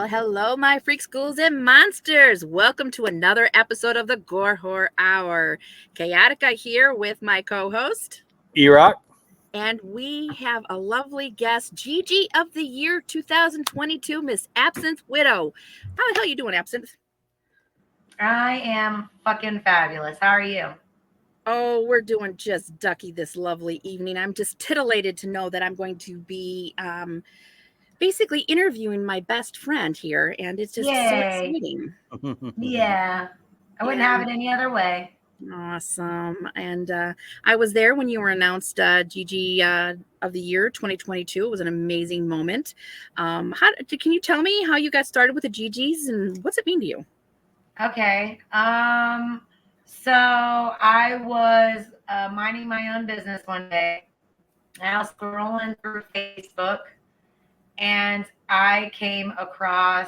Well, hello, my freaks, ghouls, and monsters. Welcome to another episode of the Gore Horror Hour. Chaotica here with my co-host. E-Rock. And we have a lovely guest, Gigi of the year 2022, Miss Absinthe Widow. How the hell you doing, Absinthe? I am fucking fabulous. How are you? Oh, we're doing just ducky this lovely evening. I'm just titillated to know that I'm going to be basically interviewing my best friend here, and it's just so Yay. exciting. Yeah. I wouldn't have it any other way. Awesome. And I was there when you were announced Gigi of the year 2022. It was an amazing moment. Can you tell me how you got started with the Gigi's and what's it mean to you? Okay. So I was minding my own business one day. I was scrolling through Facebook and I came across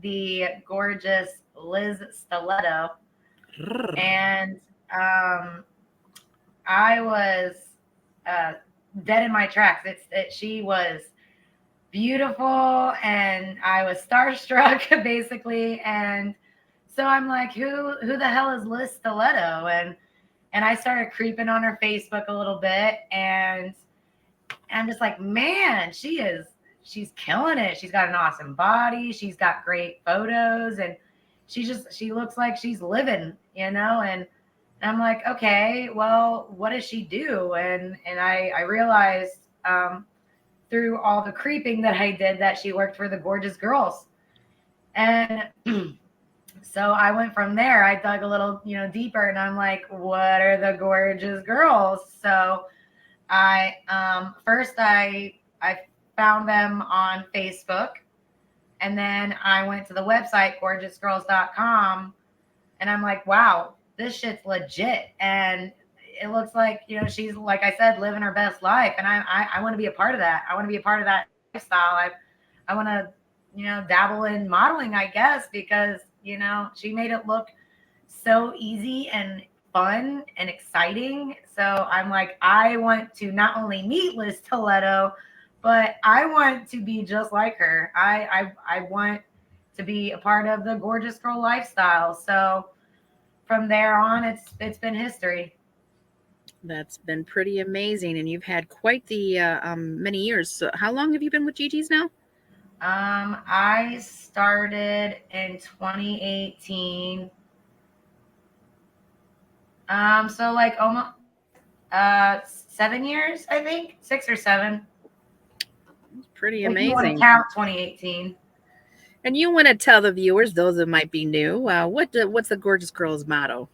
the gorgeous Liz Stiletto. And I was dead in my tracks. She was beautiful, and I was starstruck basically. And so I'm like, who the hell is Liz Stiletto? And I started creeping on her Facebook a little bit, and I'm just like, man, she's killing it. She's got an awesome body. She's got great photos, and she looks like she's living, and I'm like, okay, well, what does she do? And I realized through all the creeping that I did that she worked for the Gorgeous Girls. And so I went from there. I dug a little, deeper, and I'm like, what are the Gorgeous Girls? So I first I found them on Facebook, and then I went to the website gorgeousgirls.com, and I'm like, wow, this shit's legit. And it looks like, she's, like I said, living her best life. And I want to be a part of that. I want to be a part of that lifestyle. I want to, dabble in modeling, I guess, because, she made it look so easy and fun and exciting. So I'm like, I want to not only meet Liz Stiletto, but I want to be just like her. I want to be a part of the Gorgeous Girl lifestyle. So from there on, it's been history. That's been pretty amazing, and you've had quite the many years. So how long have you been with Gigi's now? I started in 2018. So like almost 7 years, I think, 6 or 7. It's pretty If you want amazing. to count 2018. And you want to tell the viewers, those that might be new, what's the Gorgeous Girls motto?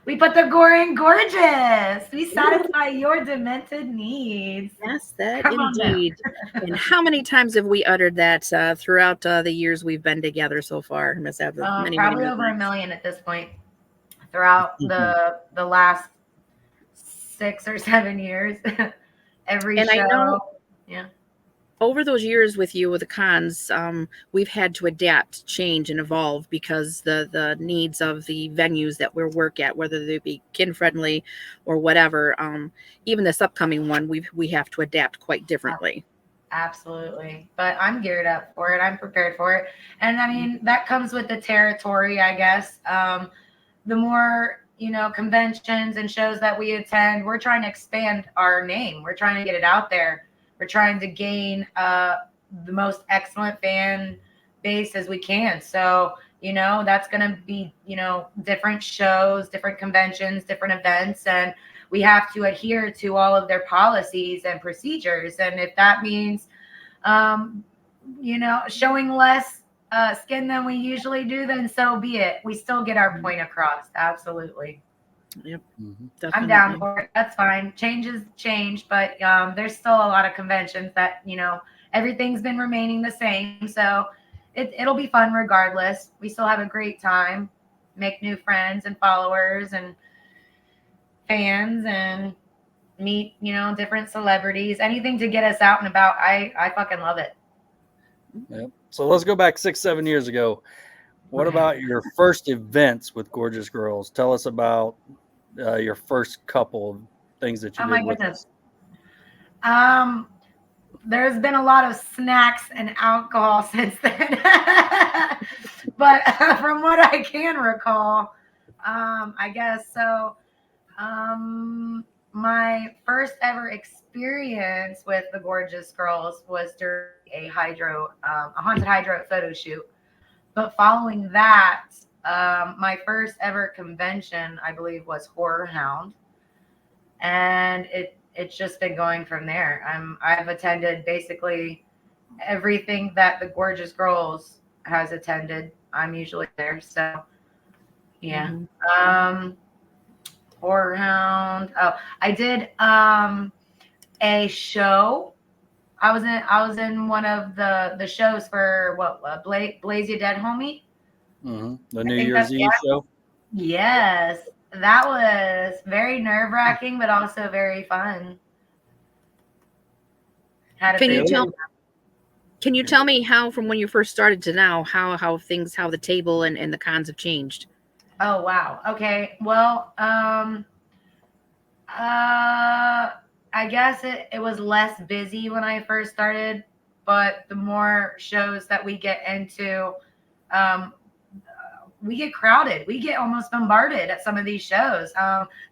We put the gore in gorgeous. We satisfy your demented needs. Yes, that Come on now. indeed. And how many times have we uttered that throughout the years we've been together so far, Miss Absinthe? Probably over a million at this point throughout the last 6 or 7 years. Every And show. I know, yeah. Over those years with you with the cons, we've had to adapt, change, and evolve because the needs of the venues that we work at, whether they be kid friendly or whatever, even this upcoming one, we have to adapt quite differently. Absolutely. But I'm geared up for it. I'm prepared for it. And I mean, that comes with the territory, I guess. The more, conventions and shows that we attend, we're trying to expand our name. We're trying to get it out there. We're trying to gain the most excellent fan base as we can. So, that's going to be, different shows, different conventions, different events. And we have to adhere to all of their policies and procedures. And if that means, showing less skin than we usually do, then so be it. We still get our point across. Absolutely. Yep. I'm down for it. That's fine. Change is change, but there's still a lot of conventions that, everything's been remaining the same. So it'll be fun regardless. We still have a great time, make new friends and followers and fans, and meet, different celebrities, anything to get us out and about. I fucking love it. Yep. So let's go back 6-7 years ago. What about your first events with Gorgeous Girls? Tell us about your first couple of things that you did with us. there's been a lot of snacks and alcohol since then. But from what I can recall, I guess so. My first ever experience with the Gorgeous Girls was during a haunted hydro photo shoot. But following that, my first ever convention, I believe, was Horror Hound, and it's just been going from there. I've attended basically everything that the Gorgeous Girls has attended. I'm usually there, so yeah. Mhm. Horror Hound. Oh, I did a show. I was in one of the shows for what Blaze You Dead Homie. The I New think Year's that's Eve show. yes. That was very nerve wracking, but also very fun. Had a Can you great tell time. can you tell me how from when you first started to now how the table and the cons have changed? Oh wow. Okay. Well, I guess it was less busy when I first started, but the more shows that we get into, um, we get crowded. We get almost bombarded at some of these shows.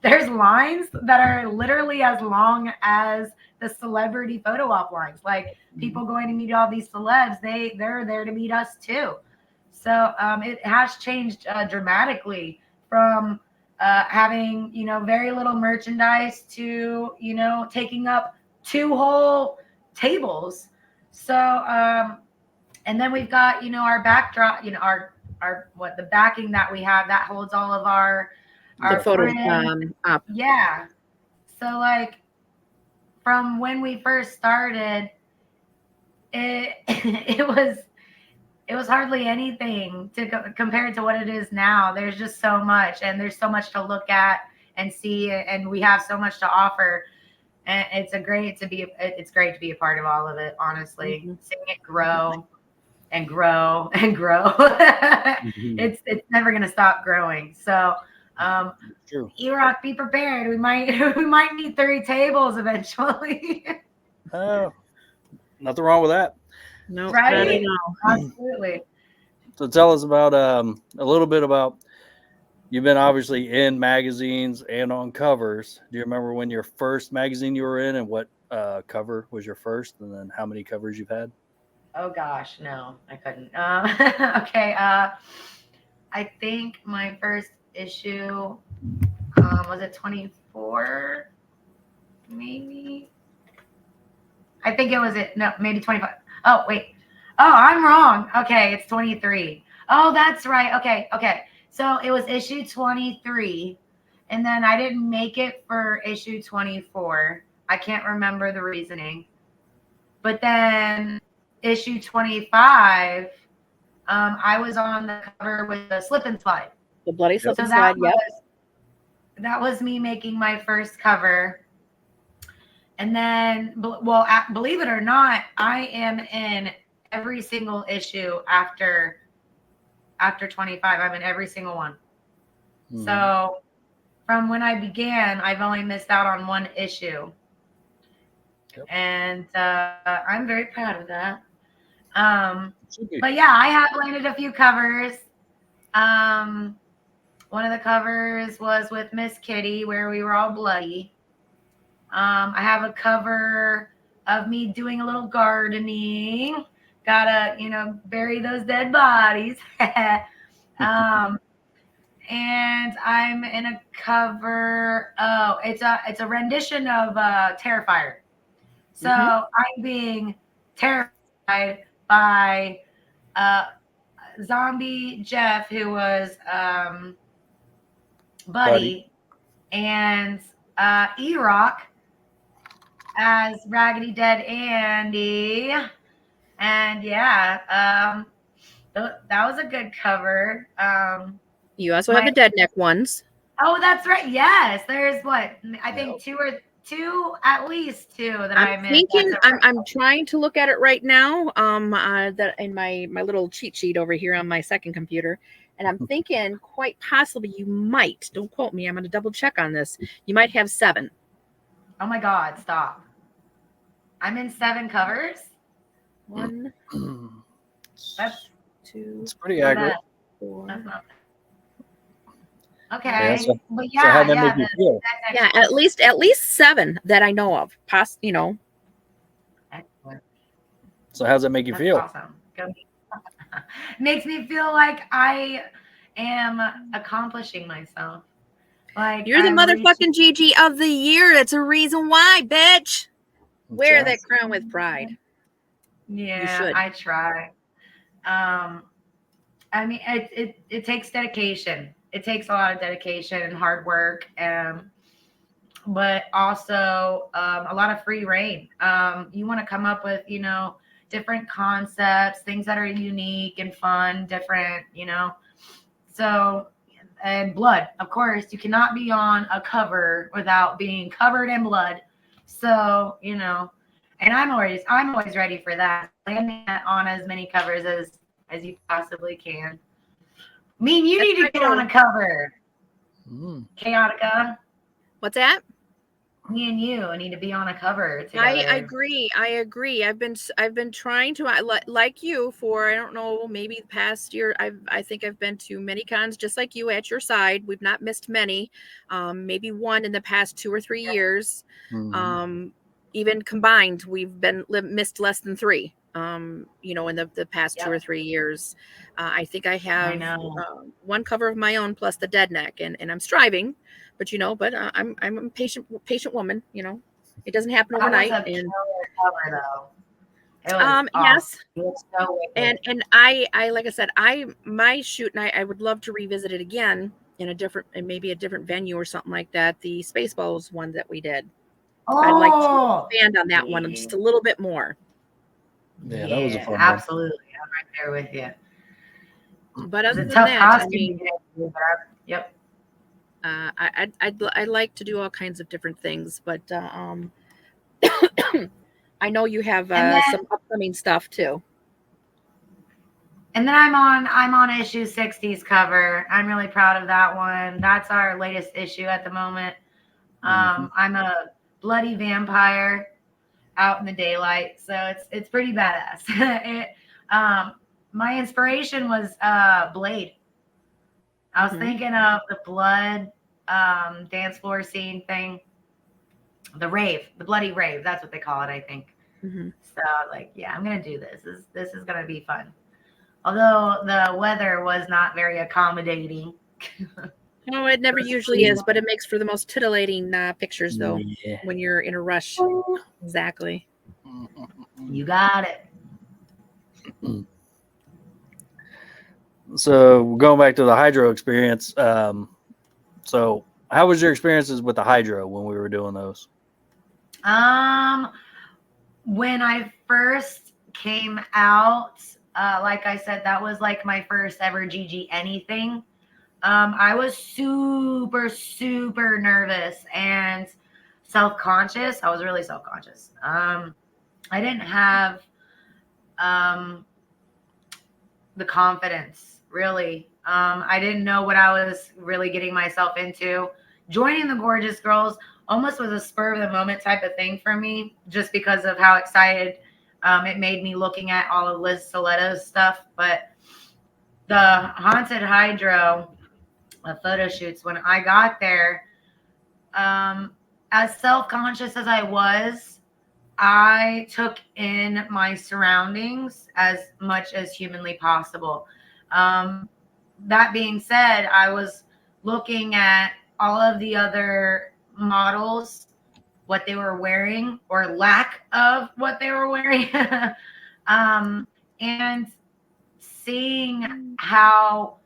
There's lines that are literally as long as the celebrity photo op lines. Like people going to meet all these celebs, they're there to meet us too. So it has changed dramatically from having very little merchandise to taking up two whole tables. So and then we've got our backdrop, our what the backing that we have that holds all of our The photo friends. op. Yeah. So like from when we first started, it it was hardly anything compared to what it is now. There's just so much, and there's so much to look at and see, and we have so much to offer. And it's great to be a part of all of it. Honestly, Mhm. seeing it grow and grow and grow. It's never gonna stop growing. So, True. E-Rock, be prepared. We might we might need 3 tables eventually. Nothing wrong with that. No, not at Right? all. Absolutely. So tell us about a little bit about. You've been obviously in magazines and on covers. Do you remember when your first magazine you were in and what cover was your first, and then how many covers you've had? Oh gosh, no, I couldn't. Okay. I think my first issue was it 24, maybe. I think it was no, maybe 25. Oh wait. Oh, I'm wrong. Okay, it's 23. Oh, that's right. Okay, okay. So it was issue 23, and then I didn't make it for issue 24. I can't remember the reasoning. But then issue 25, I was on the cover with the slip and slide. The bloody slip So and slide. Yep. that was me making my first cover. And then, believe it or not, I am in every single issue after 25. I'm in every single one. Mhm. So from when I began, I've only missed out on one issue. Yep. And I'm very proud of that. Should be. But yeah, I have landed a few covers. One of the covers was with Miss Kitty, where we were all bloody. I have a cover of me doing a little gardening. Gotta, bury those dead bodies. And I'm in a cover. Oh, it's a rendition of Terrifier. So I'm being terrified by Zombie Jeff, who was Buddy, and E-Rock as Raggedy Dead Andy. And yeah, that was a good cover. You also have the dead neck ones. Oh, that's right. Yes, there's what I think two, at least two that I'm I missed. thinking. I'm trying to look at it right now. That in my little cheat sheet over here on my second computer, and I'm thinking quite possibly you might. Don't quote me. I'm going to double check on this. You might have 7. Oh my God! Stop. I'm in 7 covers. 1, That's 2, It's pretty not accurate. bad. 4. That's not bad. Yeah. Okay. So, But so how'd yeah, that make you feel? that's Yeah, at least 7 that I know of. excellent. So how's that make you That's feel? awesome. Go. Makes me feel like I am accomplishing myself. Like You're the I'm reaching. motherfucking GG of the year. It's a reason why, bitch. Wear right. that crown with pride. Yeah, should. I try. I mean, it takes dedication. It takes a lot of dedication and hard work, but also a lot of free reign. You want to come up with, different concepts, things that are unique and fun, different, So, and blood, of course, you cannot be on a cover without being covered in blood. So, and I'm always ready for that. Landing on as many covers as you possibly can. I mean, you That's need to my get on goal. a cover, Mm. Chaotica. What's that? Me and you need to be on a cover together. I agree. I've been trying to like you for, I don't know, maybe the past year. I think I've been to many cons just like you at your side. We've not missed many. Maybe one in the past 2 or 3 years. Mhm. Even combined, we've missed less than 3. In the past 2 or Yep. 3 years. I think I I have know. one cover of my own plus the dead neck, and I'm striving, but I'm a patient woman. It doesn't happen That was overnight. a And killer cover, though. It was awesome. yes, It was so wicked. and I like I said, my shoot, and I would love to revisit it again in maybe a different venue or something like that. The Spaceballs one that we did. I'd like to Oh, expand on that one just a little bit more. Yeah, that was a fun one. absolutely. I'm right there with you. But It's other a than tough that, I costume mean, to get into, but yep. I like to do all kinds of different things, but I know you have And then some upcoming stuff too. I'm on issue 60's cover. I'm really proud of that one. That's our latest issue at the moment. Mhm. I'm a bloody vampire out in the daylight, so it's pretty badass. My inspiration was Blade. I was thinking of the blood dance floor scene thing, the rave, the bloody rave. That's what they call it, I think. Mm-hmm. So like, yeah, I'm gonna do this. This is gonna be fun. Although the weather was not very accommodating. No, it never usually is, but it makes for the most titillating pictures, though, Yeah. when you're in a rush. Exactly. You got it. So going back to the hydro experience, so how was your experiences with the hydro when we were doing those? When I first came out, like I said, that was like my first ever GG anything. I was super, super nervous and self-conscious. I was really self-conscious. I didn't have the confidence, really. I didn't know what I was really getting myself into. Joining the Gorgeous Girls almost was a spur of the moment type of thing for me, just because of how excited it made me looking at all of Liz Soleto's stuff. But the Haunted Hydro photo shoots, when I got there, as self-conscious as I was, I took in my surroundings as much as humanly possible. That being said, I was looking at all of the other models, what they were wearing or lack of what they were wearing, and seeing how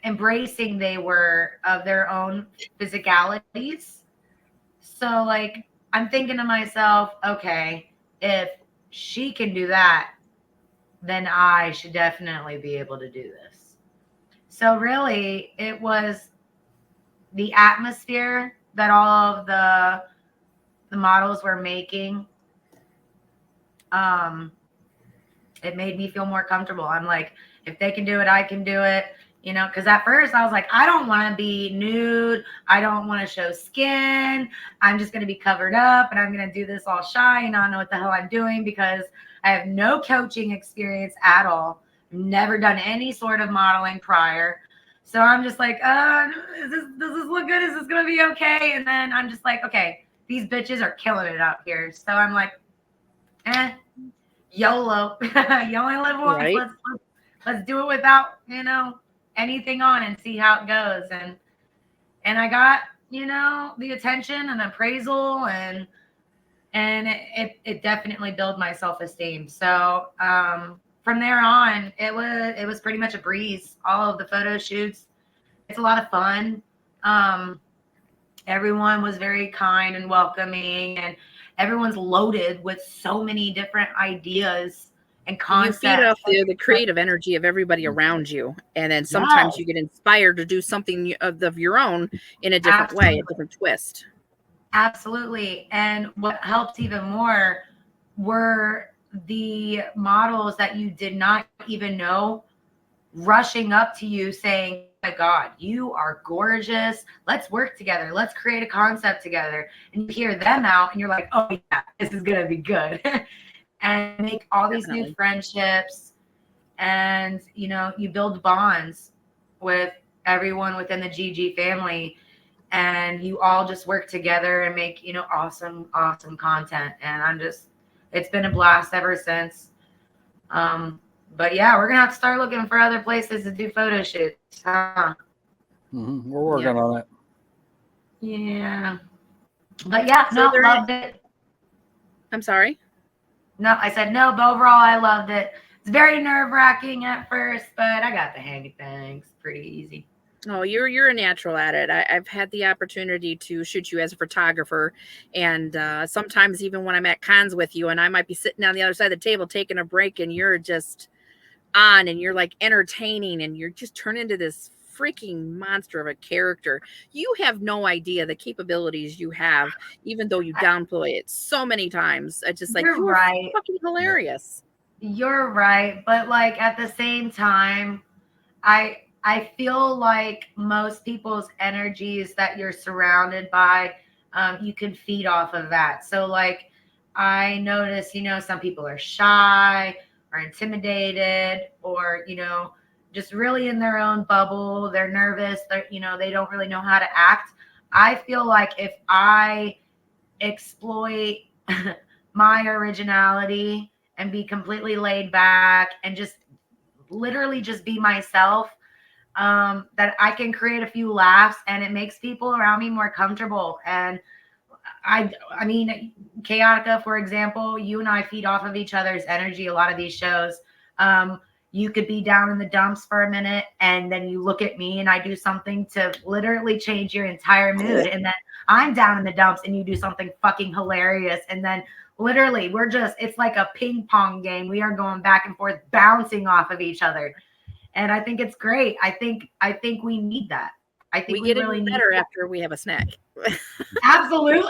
embracing they were of their own physicalities. So, like, I'm thinking to myself, okay, if she can do that, then I should definitely be able to do this. So, really, it was the atmosphere that all of the models were making. It made me feel more comfortable. I'm like, if they can do it, I can do it. You know, because at first I was like, I don't want to be nude. I don't want to show skin. I'm just going to be covered up and I'm going to do this all shy and not know what the hell I'm doing because I have no coaching experience at all. Never done any sort of modeling prior. So I'm just like, does this look good? Is this going to be okay? And then I'm just like, okay, these bitches are killing it out here. So I'm like, YOLO. You only live once. Right. Let's do it without, you know, anything on and see how it goes. And I got, you know, the attention and appraisal and it definitely built my self-esteem. So from there on, it was pretty much a breeze. All of the photo shoots, it's a lot of fun. Everyone was very kind and welcoming, and everyone's loaded with so many different ideas and concepts. You feed off the creative energy of everybody around you, and then sometimes you get inspired to do something of your own in a different way, a different twist. Absolutely. And what helped even more were the models that you did not even know rushing up to you saying, oh my God, you are gorgeous. Let's work together. Let's create a concept together. And you hear them out and you're like, oh yeah, this is going to be good. And make all these new friendships. And, you know, you build bonds with everyone within the GG family. And you all just work together and make, you know, awesome content. And it's been a blast ever since. But yeah, we're gonna have to start looking for other places to do photo shoots. Huh? Mm-hmm. We're working on it. Yeah. But yeah, loved it. I'm sorry? No, I said no, but overall I loved it. It's very nerve-wracking at first, but I got the hang of things. Pretty easy. Oh, you're a natural at it. I've had the opportunity to shoot you as a photographer, and sometimes even when I'm at cons with you, and I might be sitting on the other side of the table taking a break, and you're just on, and you're like entertaining, and you're just turned into this freaking monster of a character. You have no idea the capabilities you have, even though you downplay it so many times. It's just like you're right. Fucking hilarious. You're right, but like at the same time, I feel like most people's energies that you're surrounded by, you can feed off of that. So like I notice, you know, some people are shy or intimidated or, you know, just really in their own bubble. They're nervous. You know, they don't really know how to act. I feel like if I exploit my originality and be completely laid back and just literally just be myself, that I can create a few laughs and it makes people around me more comfortable. And I mean, Chaotica, for example, you and I feed off of each other's energy. A lot of these shows, you could be down in the dumps for a minute and then you look at me and I do something to literally change your entire mood. And then I'm down in the dumps and you do something fucking hilarious. And then literally it's like a ping pong game. We are going back and forth, bouncing off of each other. And I think it's great. I think we need that. I think we get really better after we have a snack. Absolutely.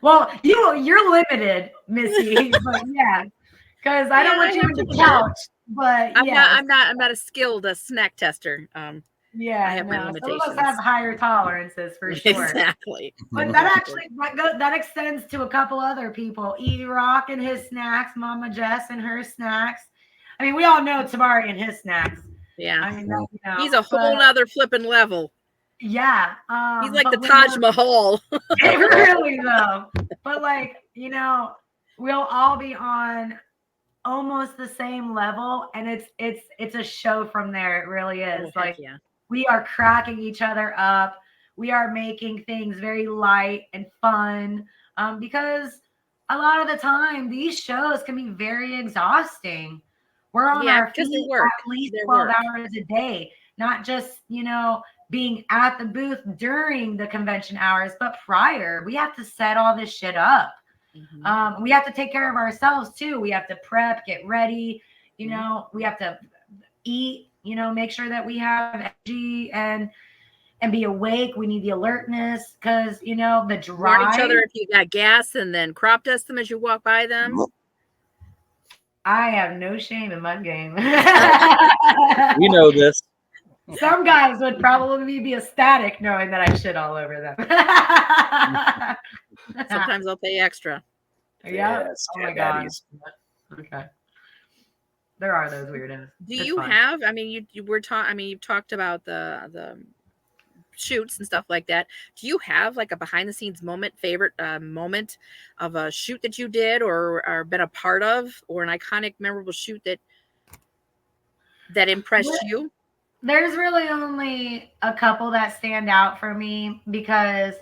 Well, you're limited, Missy, but yeah, because I don't want you on the couch. But I'm not a skilled snack tester. Yeah, I have my limitations. Some of us have higher tolerances for sure. Exactly. But that extends to a couple other people. E-Rock and his snacks, Mama Jess and her snacks. I mean, we all know Tabari and his snacks. Yeah. I mean, you know, he's a whole nother flipping level. Yeah. He's like the Taj Mahal. Really though. But like, you know, we'll all be on almost the same level. And it's a show from there. It really is. We are cracking each other up. We are making things very light and fun. Because a lot of the time these shows can be very exhausting. We're on our feet at least 12 hours a day, not just, you know, being at the booth during the convention hours, but prior. We have to set all this shit up. Mm-hmm. We have to take care of ourselves too. We have to prep, get ready. You know, we have to eat, you know, make sure that we have energy and be awake. We need the alertness because, you know, the drive. Warn each other if you got gas and then crop dust them as you walk by them. I have no shame in my game. We know this. Some guys would probably be ecstatic knowing that I shit all over them. Sometimes I'll pay extra. Yeah. Yes, Oh my cat god. daddies. Okay. There are those weirdos. Do It's you fun. have? I mean, you were talking. I mean, you've talked about the shoots and stuff like that. Do you have like a behind the scenes moment, favorite moment of a shoot that you did or been a part of, or an iconic, memorable shoot that impressed you? There's really only a couple that stand out for me because,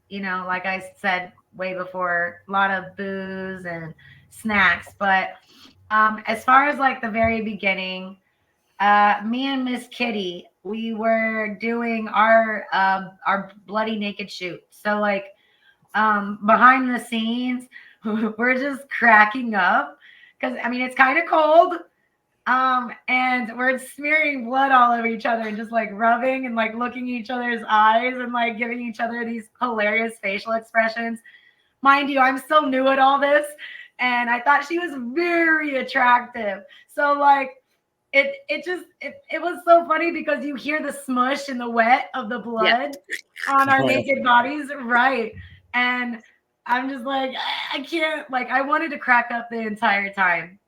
like I said way before, a lot of booze and snacks. But as far as like the very beginning, me and Miss Kitty, we were doing our bloody naked shoot. So like behind the scenes, we're just cracking up because I mean it's kind of cold. And we're smearing blood all over each other and just like rubbing and like looking each other's eyes and like giving each other these hilarious facial expressions. Mind you, I'm still new at all this, and I thought she was very attractive. So like it was so funny because you hear the smush and the wet of the blood on our naked bodies, right? And I'm just like, I can't, like, I wanted to crack up the entire time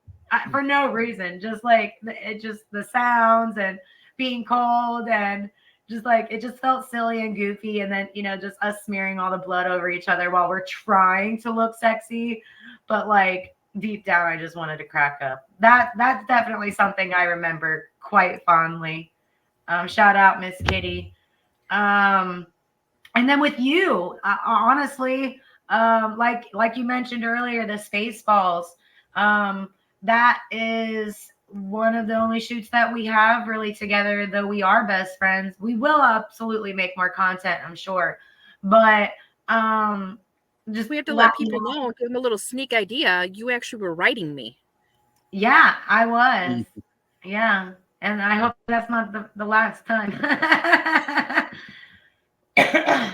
for no reason, just like the sounds and being cold and just like it just felt silly and goofy. And then just us smearing all the blood over each other while we're trying to look sexy, but like deep down I just wanted to crack up. That's definitely something I remember quite fondly. Shout out Miss Kitty. And then with you, honestly, like you mentioned earlier, the Spaceballs. That is one of the only shoots that we have really together, though we are best friends. We will absolutely make more content, I'm sure. But just we have to let people know, give them a little sneak idea. You actually were writing me. Yeah, I was. Yeah. And I hope that's not the last time.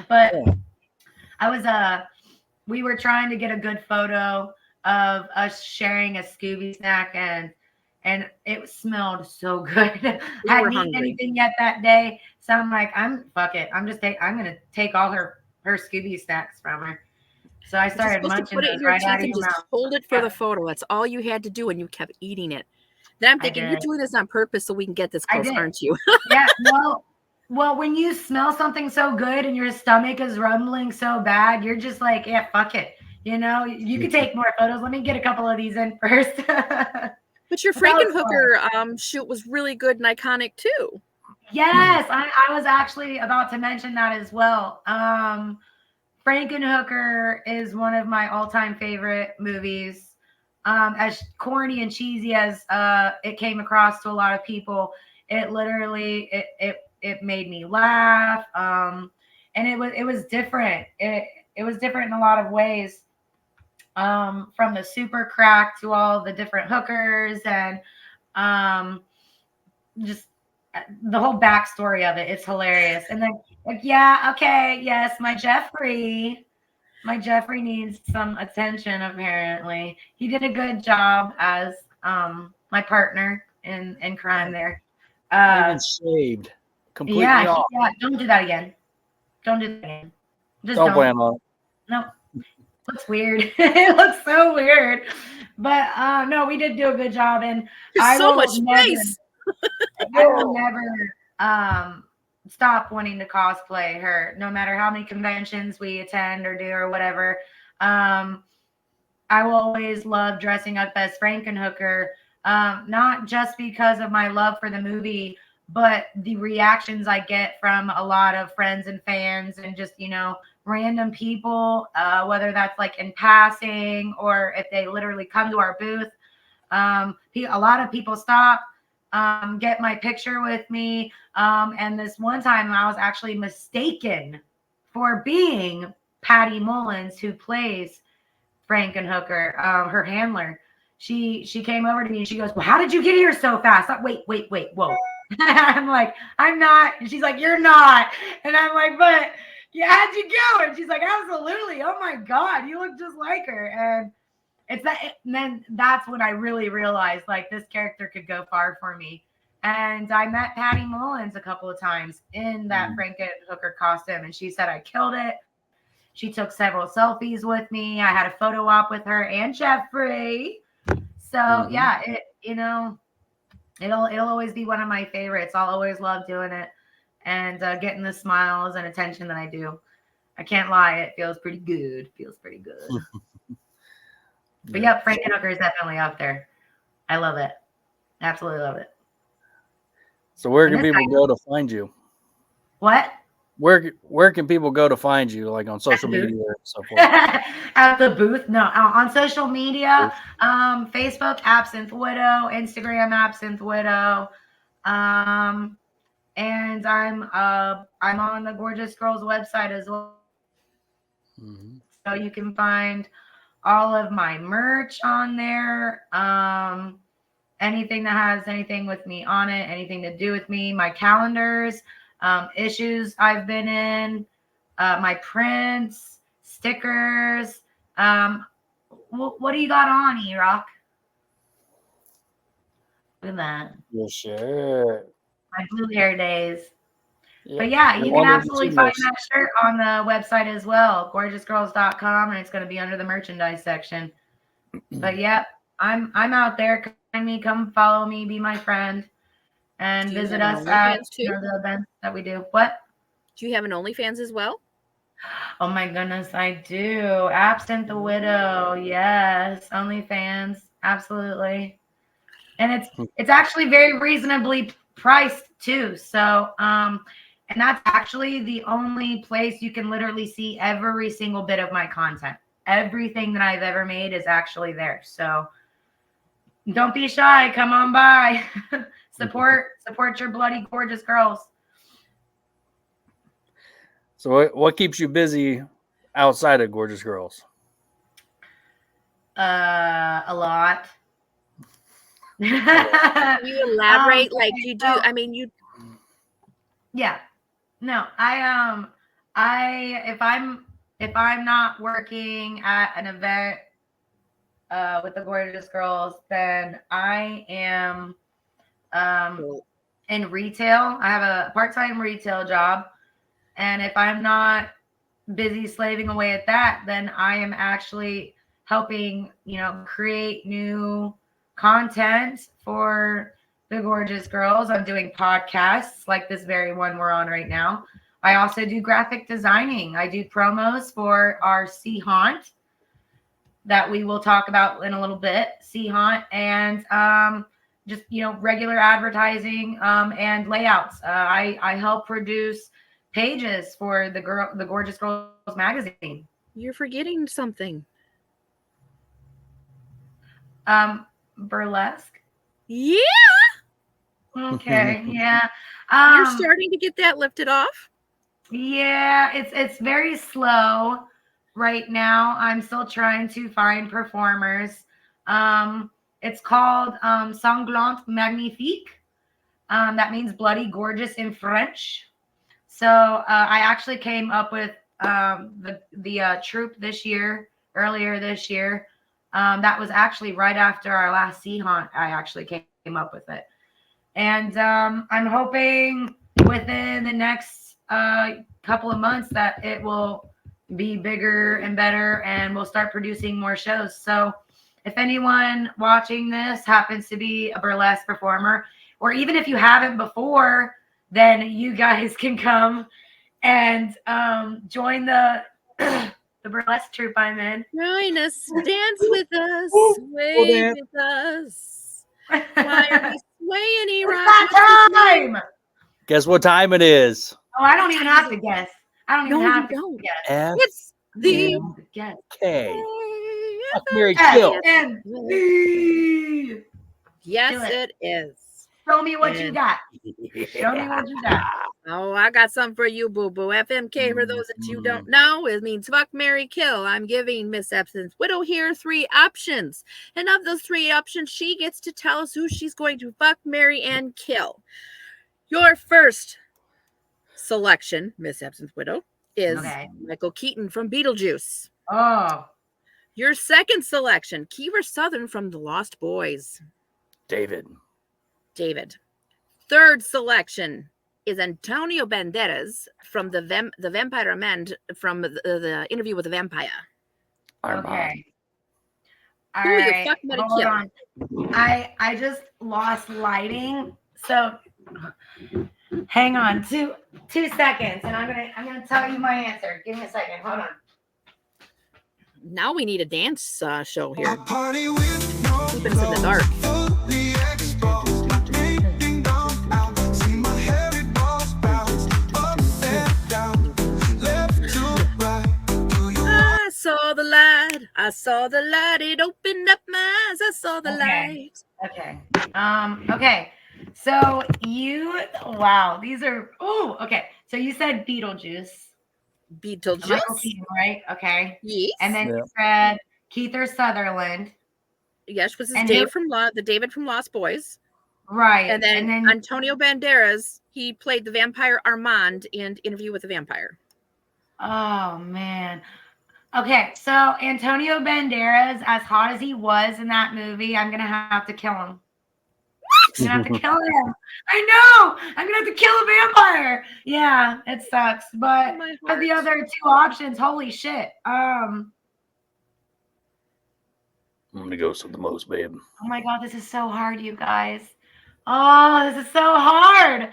But I was we were trying to get a good photo of us sharing a Scooby snack and it smelled so good. Hadn't eaten anything yet that day. So I'm like, fuck it. I'm gonna take all her Scooby snacks from her. So I started munching put it in your teeth and just hold it for the photo. That's all you had to do, and you kept eating it. Then I'm thinking, you're doing this on purpose so we can get this close, aren't you? Yeah, well, when you smell something so good and your stomach is rumbling so bad, you're just like, yeah, fuck it. You could take more photos. Let me get a couple of these in first. But your Frankenhooker shoot was really good and iconic too. Yes, I was actually about to mention that as well. Frankenhooker is one of my all-time favorite movies. As corny and cheesy as it came across to a lot of people, it literally it made me laugh. And it was different. It was different in a lot of ways. From the super crack to all the different hookers and just the whole backstory of it. It's hilarious. And then like, yeah, okay, yes, my Jeffrey needs some attention. Apparently, he did a good job as my partner in crime there. Even shaved completely off. Yeah. Don't do that again. Don't do that again. Just don't plan on it. No. Looks weird. It looks so weird. But no, we did do a good job. And there's so much space. I will never stop wanting to cosplay her, no matter how many conventions we attend or do or whatever. I will always love dressing up as Frankenhooker, not just because of my love for the movie, but the reactions I get from a lot of friends and fans and just, random people, whether that's like in passing or if they literally come to our booth. A lot of people stop, get my picture with me. And this one time I was actually mistaken for being Patty Mullins, who plays Frankenhooker, her handler. She came over to me and she goes, well, how did you get here so fast? Wait, whoa. I'm like, I'm not. And she's like, you're not. And I'm like, but yeah, how'd you go? And she's like, absolutely. Oh my God, you look just like her. And it's that. And then that's when I really realized like this character could go far for me. And I met Patty Mullins a couple of times in that Frankenhooker costume, and she said I killed it. She took several selfies with me. I had a photo op with her and Jeffrey. So yeah, it'll always be one of my favorites. I'll always love doing it and getting the smiles and attention that I do. I can't lie, it feels pretty good. But yep, Frankenhooker is definitely up there. I love it. Absolutely love it. So where can people go to find you? What? Where can people go to find you, like on social media and so forth? At the booth? No, on social media, Facebook, Absinthe Widow, Instagram, Absinthe Widow, and I'm on the Gorgeous Girls website as well. So you can find all of my merch on there. Anything that has anything with me on it, anything to do with me, my calendars, issues I've been in, my prints, stickers. What do you got on, E-Rock? Look at that. Yeah, sure. My blue hair days. Yep. But yeah, you can absolutely find that shirt on the website as well, gorgeousgirls.com, and it's going to be under the merchandise section. But yeah, I'm out there. Come follow me, be my friend, and visit us at the events that we do. What? Do you have an OnlyFans as well? Oh my goodness, I do. Absinthe the Widow, yes. OnlyFans, absolutely. And it's actually very reasonably priced too. So, and that's actually the only place you can literally see every single bit of my content. Everything that I've ever made is actually there. So don't be shy. Come on by. support your bloody gorgeous girls. So what keeps you busy outside of Gorgeous Girls? A lot. Can you elaborate? Like you do? I mean, you. Yeah. No, if I'm not working at an event with the Gorgeous Girls, then I am in retail. I have a part-time retail job, and if I'm not busy slaving away at that, then I am actually helping, create new content for the Gorgeous Girls. I'm doing podcasts like this very one we're on right now. I also do graphic designing. I do promos for our Sea Haunt that we will talk about in a little bit. Sea Haunt, and just regular advertising and layouts. I help produce pages for the Gorgeous Girls magazine. You're forgetting something. Burlesque. Yeah. Okay. Yeah. You're starting to get that lifted off. Yeah, it's very slow right now. I'm still trying to find performers. It's called Sanglante Magnifique. That means bloody gorgeous in French. So I actually came up with the troupe earlier this year. That was actually right after our last Sea Haunt. I actually came up with it. And I'm hoping within the next couple of months that it will be bigger and better, and we'll start producing more shows. So if anyone watching this happens to be a burlesque performer, or even if you haven't before, then you guys can come and join the burlesque troupe I'm in. Join us, dance with us, sway with us. Why are we swaying, E-Rock? It's that time! Guess what time it is? Oh, I don't even have to guess. I don't even have to guess. It's the K. Fuck, Mary, kill. Yes, it is. Show me what you got. Show me what you got. Oh, I got something for you, boo-boo. FMK, for those that you don't know, it means fuck, marry, kill. I'm giving Miss Absinthe Widow here 3 options. And of those 3 options, she gets to tell us who she's going to fuck, marry, and kill. Your first selection, Miss Absinthe Widow, is Michael Keaton from Beetlejuice. Oh. Your second selection, Kiefer Sutherland from The Lost Boys. David. third selection is Antonio Banderas from the Vampire Amend from the Interview with the Vampire. Okay. All Who you right. fuck buddy Hold kill? on. I just lost lighting. So hang on 2 seconds and I'm gonna tell you my answer. Give me a second. Hold on. Now we need a dance show here. Party with no Keep us in the dark. fully exposed. Ding dong out. See my hairy balls bounce up and down, left to right. Do you I saw the light. I saw the light. It opened up my eyes. I saw the light. Okay. Okay. So wow, these are okay. So you said Beetlejuice. Michael Beetlejuice. Keaton, right? Okay. Yes. And then Yeah. you said Keith Sutherland. Yes, was his And Dave from the David from Lost Boys. Right. And then Antonio Banderas, he played the vampire Armand in Interview with the Vampire. oh man. Okay, so Antonio Banderas, as hot as he was in that movie, I'm gonna have to kill him. I'm gonna have to kill him. I know. I'm gonna have to kill a vampire. Yeah, it sucks. But My for the heart. other two options, holy shit. I'm gonna go with the most, babe. Oh my god, this is so hard, you guys. Oh, this is so hard.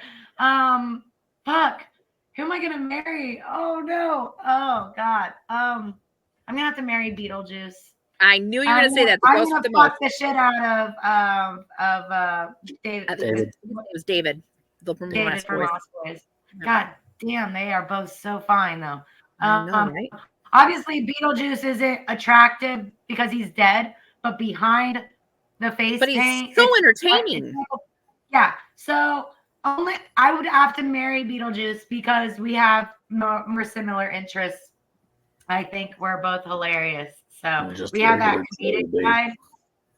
Fuck. Who am I gonna marry? Oh no. Oh god. I'm gonna have to marry Beetlejuice. I knew you were going to say that. The I'm ghost gonna with the most. fuck the shit out of David. David. It was David. The from David Lost from Boys. Lost Boys. God damn, they are both so fine though. I know, right? Obviously, Beetlejuice isn't attractive because he's dead, but behind the face But he's paint, so it's- entertaining. yeah. So I would have to marry Beetlejuice because we have more similar interests. I think we're both hilarious. So Just we have that regular comedic babe. side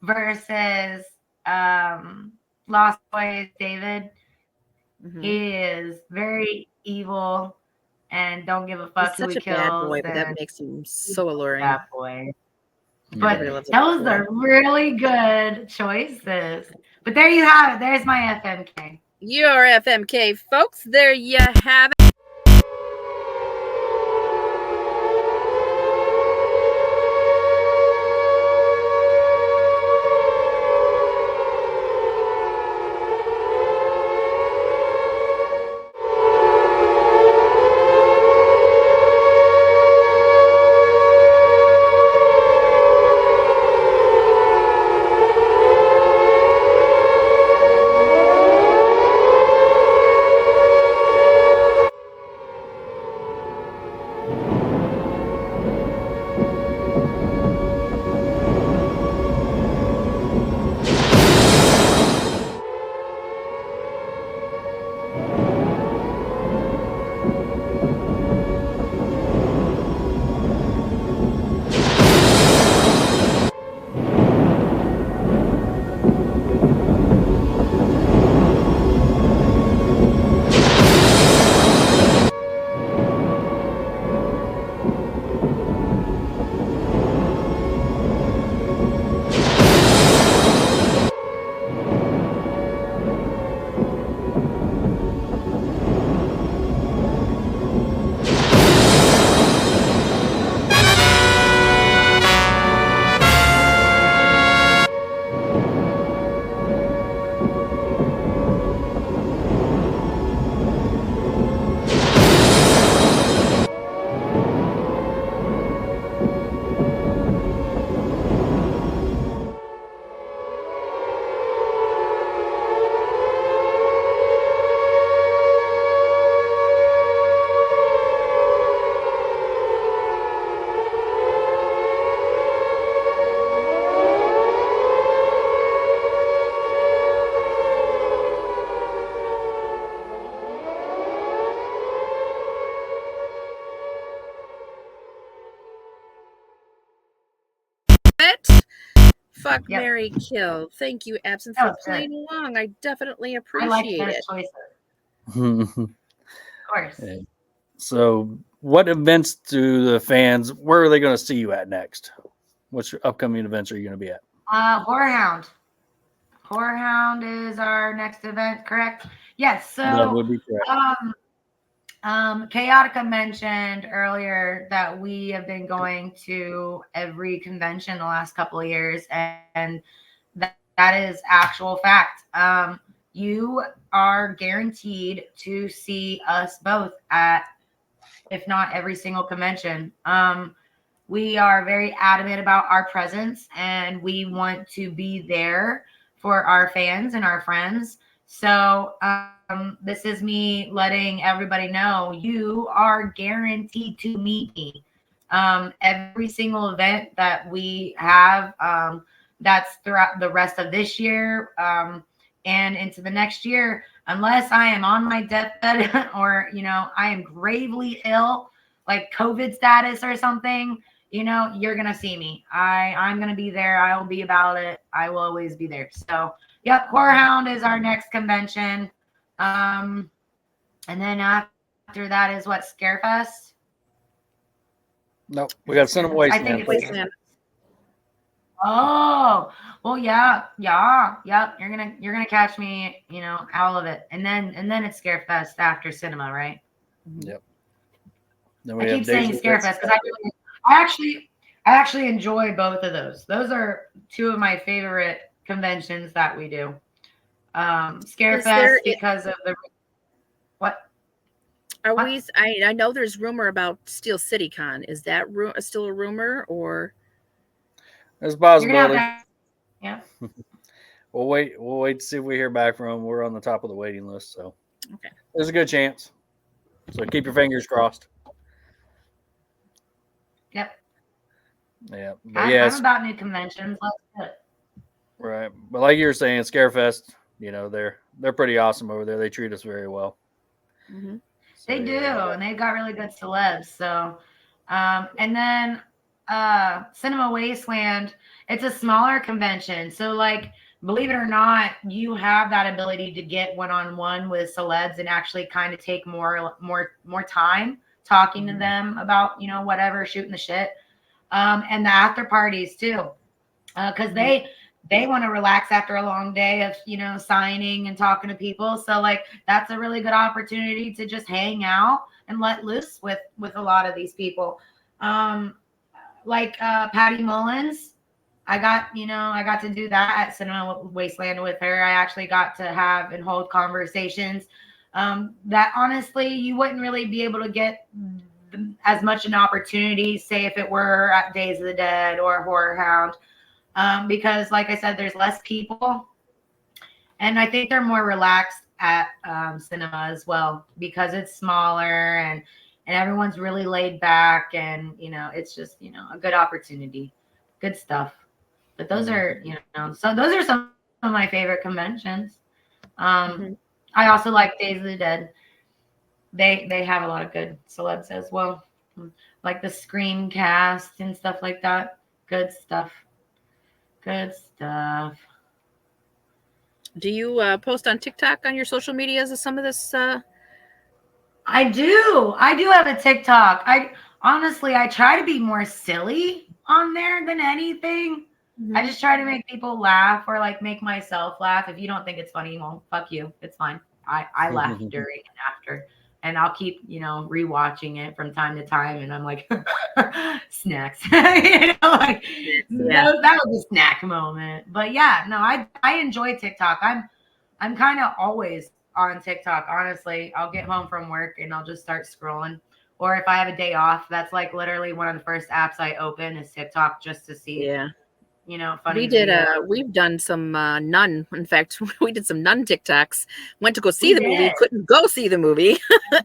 versus Lost Boys David. Mhm. He is very evil and don't give a fuck He's who such he a bad kills. boy, but that and makes him so alluring. bad boy. Everybody But loves a bad those boy. are really good choices. But there you have it. There's my FMK. Your FMK, folks. There you have it. Fuck, Yep. Mary, kill. Thank you, Absinthe, That for was good. playing along. I definitely I like appreciate those it. choices. Of course. Yeah. So, what events do the fans? Where are they going to see you at next? What's your upcoming events are you going to be at? Horror Hound. Horror Hound is our next event, correct? Yes. That So, would be correct. Chaotica mentioned earlier that we have been going to every convention the last couple of years, and that is actual fact. You are guaranteed to see us both at, if not every single convention. We are very adamant about our presence, and we want to be there for our fans and our friends. So this is me letting everybody know you are guaranteed to meet me. Every single event that we have, that's throughout the rest of this year, and into the next year, unless I am on my deathbed or, I am gravely ill, like COVID status or something, you're going to see me. I'm going to be there. I will be about it. I will always be there. So, yep, Horehound is our next convention. And then after that is what, Scarefest? Nope, we got Cinema I think Wasteland. it's first. Scarefest. Oh, well, yeah. Yep. You're gonna catch me, all of it, and then it's Scarefest after cinema, right? Yep. Then I we keep have saying Days of Scarefest because I actually enjoy both of those. Those are two of my favorite conventions that we do. Scarefest because of the what? Are What? we? I know there's rumor about Steel City Con. Is that still a rumor, or There's a You're gonna have possibility. to, yeah. We'll wait to see if we hear back from them. We're on the top of the waiting list, so okay? there's a good chance. So keep your fingers crossed. Yep. Yeah, but I'm yes, about new conventions. Let's do it. right. But like you were saying, Scarefest, they're pretty awesome over there. They treat us very well. Mm-hmm. So, They do, yeah. and they've got really good celebs. So, and then Cinema Wasteland, it's a smaller convention. So, like, believe it or not, you have that ability to get one-on-one with celebs and actually kind of take more time talking to them about, whatever, shooting the shit. And the after parties too, because they want to relax after a long day of signing and talking to people. So like that's a really good opportunity to just hang out and let loose with a lot of these people. Like Patty Mullins, I got to do that at Cinema Wasteland with her. I actually got to have and hold conversations that honestly you wouldn't really be able to get as much an opportunity, say if it were at Days of the Dead or Horror Hound, because like I said, there's less people, and I think they're more relaxed at cinema as well because it's smaller and everyone's really laid back, and it's just a good opportunity, good stuff. But those are so those are some of my favorite conventions. I also like Days of the Dead. They have a lot of good celebs as well, like the Scream cast and stuff like that. Good stuff. Good stuff. Do you post on TikTok on your social medias of some of this? I do have a TikTok. I honestly try to be more silly on there than anything. I just try to make people laugh or like make myself laugh. If you don't think it's funny, well, fuck you. It's fine. I laugh during and after. And I'll keep, rewatching it from time to time. And I'm like, snacks. That was a snack moment. But yeah, no, I enjoy TikTok. I'm kind of always on TikTok, honestly. I'll get home from work and I'll just start scrolling. Or if I have a day off, that's like literally one of the first apps I open is TikTok just to see. Yeah. Funny. We've done some nun. In fact, we did some nun TikToks. Went to go see the movie, couldn't go see the movie,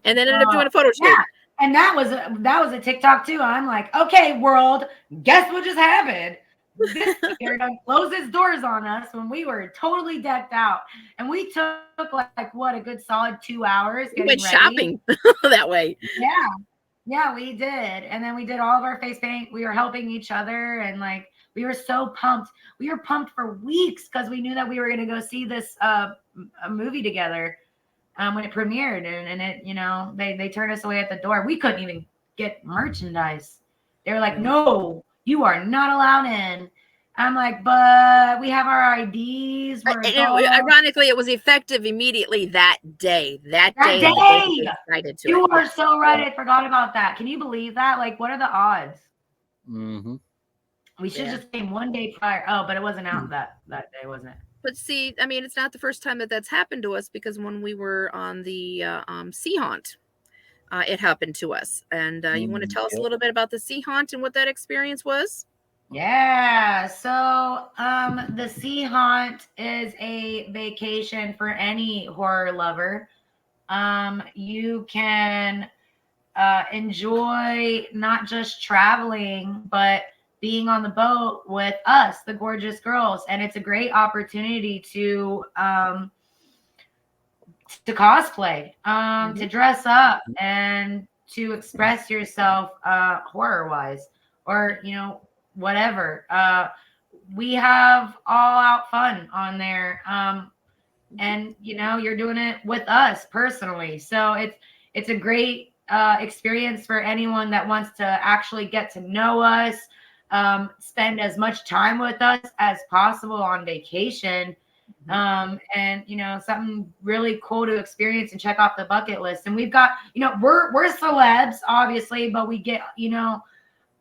and then ended up doing a photo shoot. Yeah, and that was a TikTok too. I'm like, okay, world, guess what just happened? This theater done closed its doors on us when we were totally decked out, and we took like what a good solid 2 hours. We went shopping that way. Yeah, we did, and then we did all of our face paint. We were helping each other, and like. We were so pumped. We were pumped for weeks because we knew that we were going to go see this a movie together when it premiered, and it they turned us away at the door. We couldn't even get merchandise. They were like, "No, you are not allowed in." I'm like, but we have our IDs. We're adults. Ironically, it was effective immediately that day. That That day, is the day day! they decided to You it. are Yes. so right. I forgot about that. Can you believe that? Like, what are the odds? Mm-hmm. We should Yeah. just came one day prior. Oh, but it wasn't out that day, wasn't it? But see, I mean, it's not the first time that that's happened to us, because when we were on the sea haunt, it happened to us. And you want to tell us a Yep. little bit about the sea haunt and what that experience was? Yeah. So, the Sea Haunt is a vacation for any horror lover. You can enjoy not just traveling, but being on the boat with us, the gorgeous girls, and it's a great opportunity to cosplay, to dress up, and to express yourself horror wise, or whatever. We have all out fun on there, and you're doing it with us personally, so it's a great experience for anyone that wants to actually get to know us, spend as much time with us as possible on vacation, and something really cool to experience and check off the bucket list. And we've got, we're celebs obviously, but we get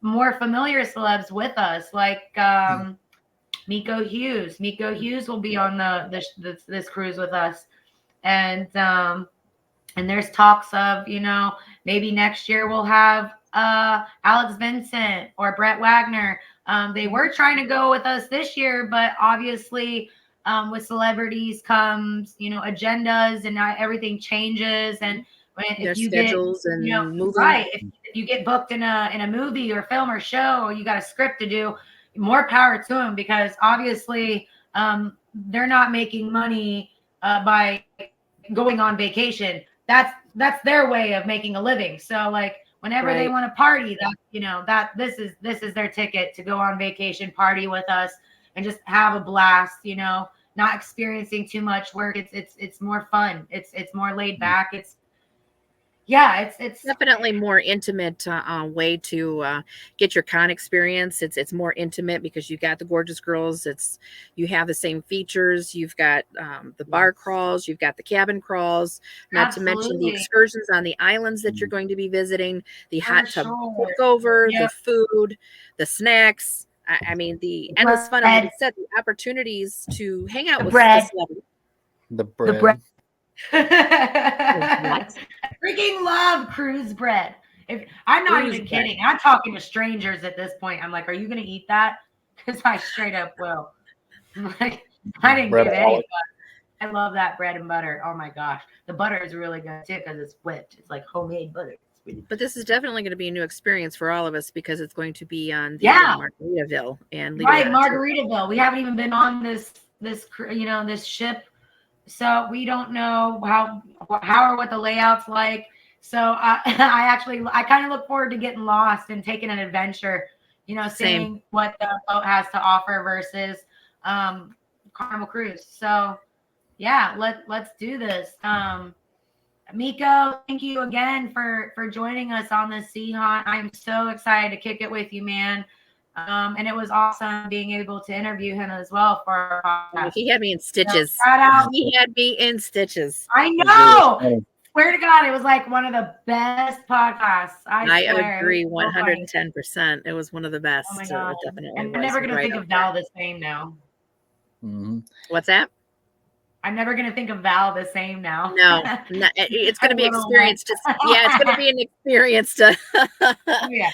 more familiar celebs with us, like Miko Hughes. Miko Hughes will be on this cruise with us, and there's talks of maybe next year we'll have Alex Vincent or Brett Wagner. They were trying to go with us this year, but obviously with celebrities comes agendas, and everything changes. And Their if you schedules get and moving. right, if you get booked in a movie or film or show, or you got a script to do, more power to them, because obviously they're not making money by going on vacation. That's their way of making a living. So like whenever they Right. want to party, that this is their ticket to go on vacation, party with us, and just have a blast, not experiencing too much work. It's more fun. It's more laid back. It's Definitely more intimate way to get your con experience. It's more intimate because you got the gorgeous girls. You have the same features. You've got the bar crawls. You've got the cabin crawls. Not to mention the absolutely, excursions on the islands that you're going to be visiting. The for hot tub sure. cookover, Yeah. the food, the snacks. I mean, the endless fun. And like you said, the opportunities to hang out The with bread. the celebrities. The bread. bread. What? I freaking love cruise bread. If I'm not Cruise even bread. kidding, I'm talking to strangers at this point. I'm like, "Are you gonna eat that?" Because I straight up will. I'm like, I didn't give any. I love that bread and butter. Oh my gosh, the butter is really good too because it's whipped. It's like homemade butter. It's really But this is definitely going to be a new experience for all of us because it's going to be on the Yeah. Margaritaville and right, leading on to- Margaritaville. We haven't even been on this ship, so we don't know how or what the layout's like. So I kind of look forward to getting lost and taking an adventure, seeing what the boat has to offer versus Carnival Cruise. So yeah, let's do this. Miko, thank you again for joining us on this Sea Haunt. I'm so excited to kick it with you, man. And it was awesome being able to interview him as well for our podcast. He had me in stitches. So, shout out. He had me in stitches. I know. Swear to God, it was like one of the best podcasts. I swear. agree It was so funny. 110%. It was one of the best. Oh my It God. definitely And I'm was never gonna right think up of there. Val the same now. Mm-hmm. What's that? I'm never gonna think of Val the same now. No, it's going to be A little experience. Yeah, it's going to be an experience to. Oh, yeah.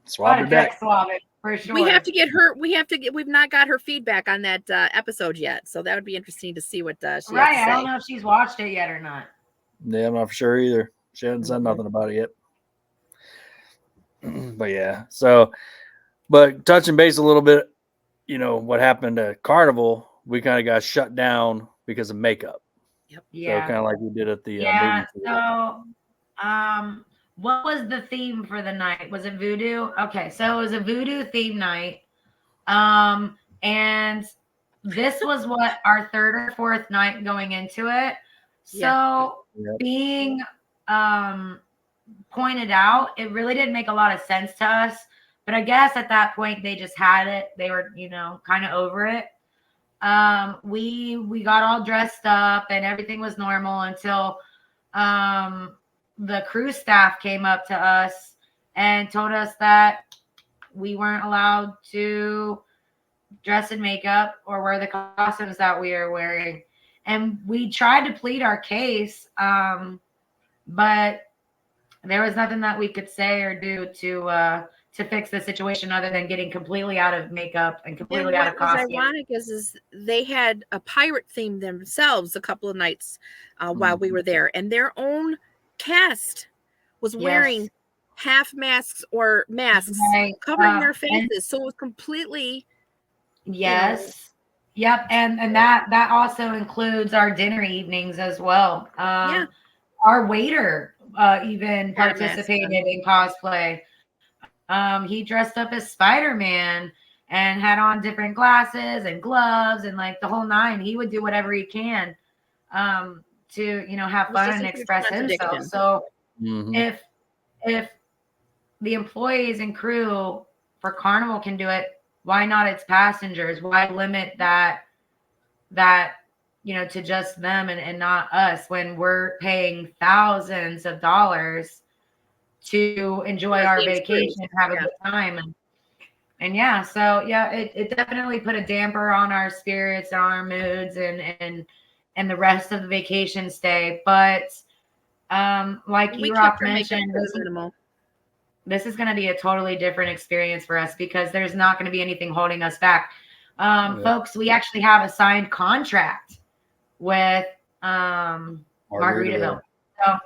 Swab her deck. Swab it for sure. We have to get her. We've not got her feedback on that episode yet, so that would be interesting to see what she has to Right. say. I don't know if she's watched it yet or not. Yeah, I'm not for sure either. She hasn't said nothing about it yet. But yeah, but touching base a little bit, what happened to Carnival, we kind of got shut down because of makeup. Yep. Yeah. So kind of like we did at the Yeah. movie. So, what was the theme for the night? Was it voodoo? Okay, so it was a voodoo theme night. And this was what our third or fourth night going into it. So being pointed out, it really didn't make a lot of sense to us But I guess at that point they just had it. They were, you know, kind of over it. We got all dressed up and everything was normal until the cruise staff came up to us and told us that we weren't allowed to dress in makeup or wear the costumes that we are wearing. And we tried to plead our case, but there was nothing that we could say or do to fix the situation other than getting completely out of makeup and completely out of costume. What was ironic is they had a pirate theme themselves a couple of nights while we were there, and their own cast was wearing half masks or masks covering their faces, so it was completely Yep, and that also includes our dinner evenings as well. Our waiter even participated in cosplay. He dressed up as Spider-Man and had on different glasses and gloves and like the whole nine. He would do whatever he can to, you know, have fun and express himself. So if the employees and crew for Carnival can do it, why not its passengers? Why limit that, you know, to just them and not us when we're paying thousands of dollars to enjoy our vacation and have a good time. And yeah, so yeah, it definitely put a damper on our spirits and our moods and the rest of the vacation stay. But like E-Rock mentioned, this is going to be a totally different experience for us because there's not going to be anything holding us back. Folks, we actually have a signed contract with Margaritaville. So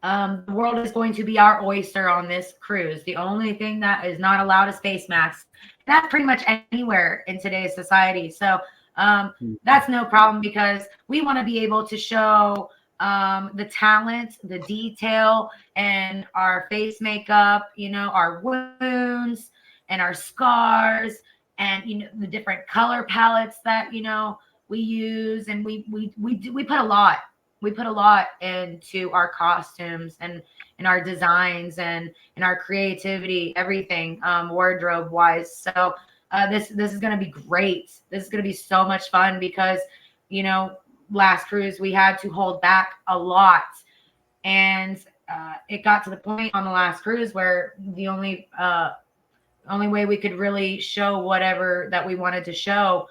the world is going to be our oyster on this cruise. The only thing that is not allowed is face masks. That's pretty much anywhere in today's society. So that's no problem because we want to be able to show the talent, the detail, and our face makeup, you know, our wounds and our scars and, you know, the different color palettes that, you know, we use. And we put a lot. We put a lot into our costumes and our designs and our creativity, everything, wardrobe wise. So this is going to be great. This is going to be so much fun because, you know, last cruise we had to hold back a lot, and it got to the point on the last cruise where the only way we could really show whatever that we wanted to show,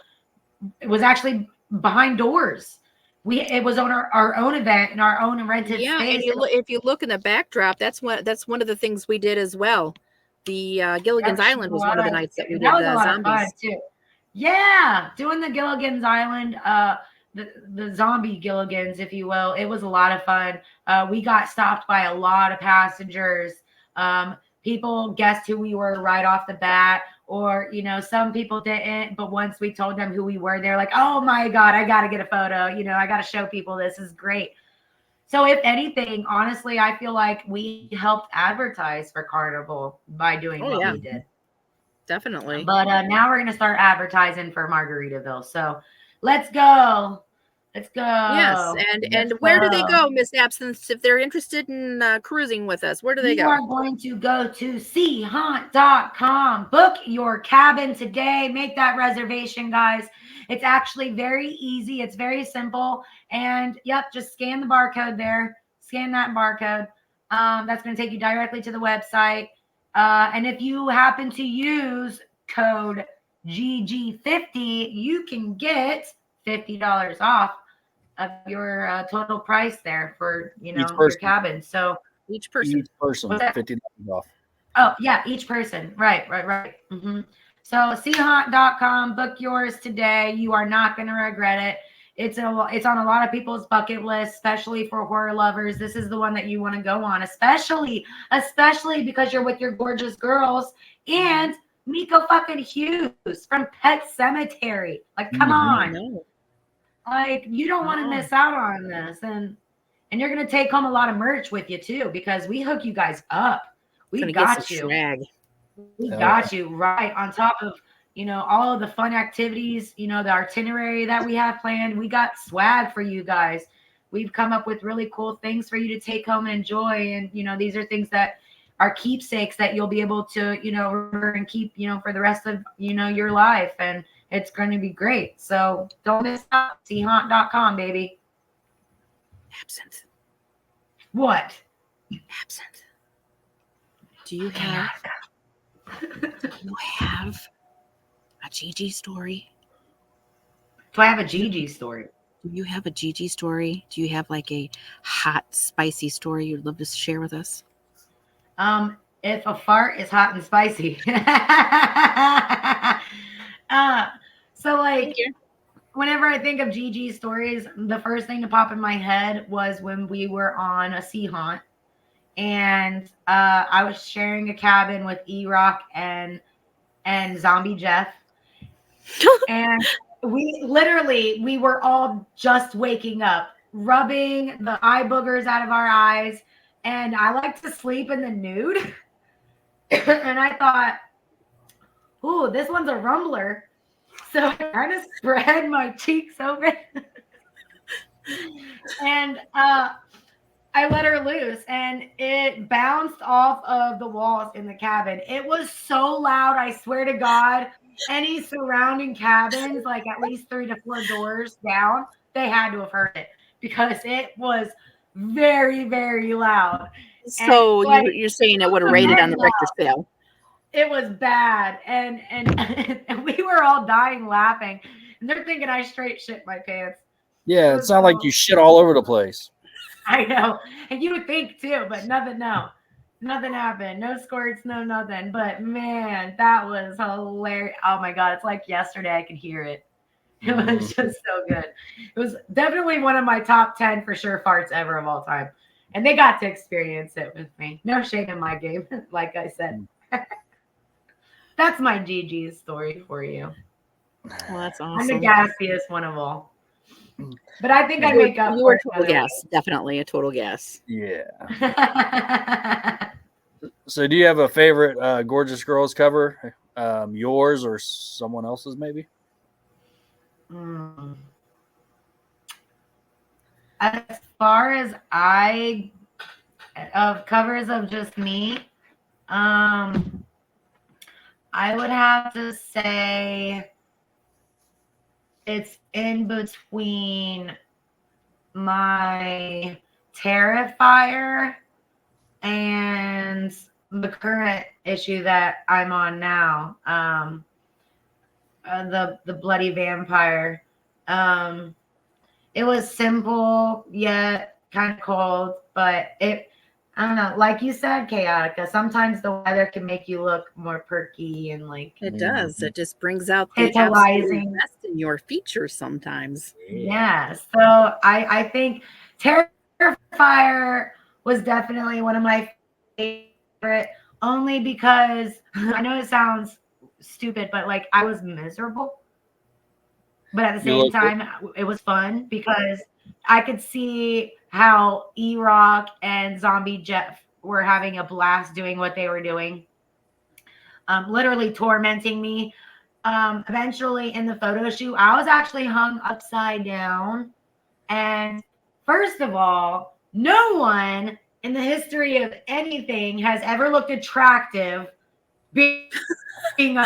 it was actually behind doors. It was on our own event in our own rented space. And if you look in the backdrop, that's one of the things we did as well. The Gilligan's Island was one of the nights that we did. That was a lot zombies. of fun too. Yeah, doing the Gilligan's Island, the zombie Gilligans, if you will. It was a lot of fun. We got stopped by a lot of passengers. People guessed who we were right off the bat, or, you know, some people didn't. But once we told them who we were, they're like, oh my God, I got to get a photo. You know, I got to show people this is great. So if anything, honestly, I feel like we helped advertise for Carnival by doing what we did. Definitely. But now we're going to start advertising for Margaritaville. So let's go. Let's go. Yes. And where do they go, Miss Absinthe, if they're interested in cruising with us? Where do they go? You are going to go to seahaunt.com. Book your cabin today. Make that reservation, guys. It's actually very easy. It's very simple. And yep, just scan the barcode there. Scan that barcode. That's going to take you directly to the website. And if you happen to use code GG50, you can get $50 off of your total price there for, you know, your cabin. So each person $50 off. Oh yeah, each person. Right. Mm-hmm. So seahaunt.com, book yours today. You are not going to regret it. It's on a lot of people's bucket list, especially for horror lovers. This is the one that you want to go on, especially because you're with your gorgeous girls and Miko fucking Hughes from Pet Cemetery. Like, come on. Like, you don't want to miss out on this. And you're going to take home a lot of merch with you too, because we hook you guys up. We got you. We got you right on top of, you know, all of the fun activities, you know, the itinerary that we have planned. We got swag for you guys. We've come up with really cool things for you to take home and enjoy. And, you know, these are things that are keepsakes that you'll be able to, remember and keep, for the rest of, your life. And it's going to be great. So don't miss out. Seahaunt.com, baby. Absinthe. What? Absinthe. Do you have a Gigi story? Do I have a Gigi story? Do you have a Gigi story? Do you have like a hot, spicy story you'd love to share with us? If a fart is hot and spicy. So like, whenever I think of Gigi stories, the first thing to pop in my head was when we were on a sea haunt, and I was sharing a cabin with E-Rock and Zombie Jeff, and we were all just waking up, rubbing the eye boogers out of our eyes, and I like to sleep in the nude. And I thought, ooh, this one's a rumbler. So I kind of spread my cheeks open and I let her loose, and it bounced off of the walls in the cabin. It was so loud, I swear to God. Any surrounding cabins, like at least 3 to 4 doors down, they had to have heard it because it was very, very loud. So you're saying it would have rated on the Richter scale? It was bad, and we were all dying laughing, and they're thinking I straight shit my pants. Yeah, it sounded like you shit all over the place. I know, and you would think too, but nothing happened. No squirts, no nothing. But man, that was hilarious. Oh my God, it's like yesterday. I could hear it. It was just so good. It was definitely one of my top 10 for sure farts ever of all time, and they got to experience it with me. No shame in my game, like I said. That's my Gigi's story for you. Well, that's awesome. I'm the gassiest one of all. But I think I make up. You were total gas. Definitely a total gas. Yeah. So do you have a favorite Gorgeous Girls cover? Yours or someone else's maybe? As far as of covers of just me, I would have to say it's in between my Terrifier and the current issue that I'm on now, the Bloody Vampire. It was simple yet kind of cold, but I don't know, like you said, Chaotica, sometimes the weather can make you look more perky and like it does. It just brings out the tantalizing best in your features sometimes. Yeah. So I think Terrifier was definitely one of my favorite, only because I know it sounds stupid, but like I was miserable. But at the same time, it was fun because I could see how E-Rock and Zombie Jeff were having a blast doing what they were doing, literally tormenting me. Eventually in the photo shoot, I was actually hung upside down. And first of all, no one in the history of anything has ever looked attractive being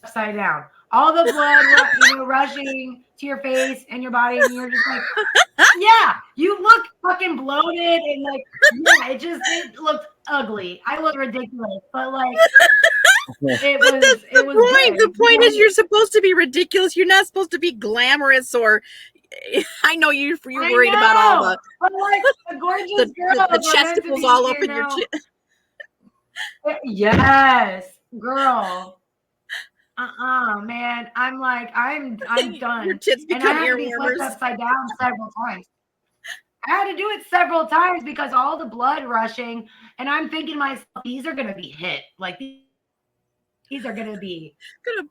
upside down. All the blood, rushing to your face and your body, and you're just like, yeah, you look fucking bloated and like, yeah, it looked ugly. I look ridiculous, but like, it was the point is you're supposed to be ridiculous. You're not supposed to be glamorous or. I know you're worried about all the, but like the gorgeous girls, the chesticles all up in your chest. Yes, girl. Man, I'm like, I'm done. Your tits become ear warmers. Upside down several times. I had to do it several times because all the blood rushing, and I'm thinking to myself, these are gonna be hit. Like these are gonna be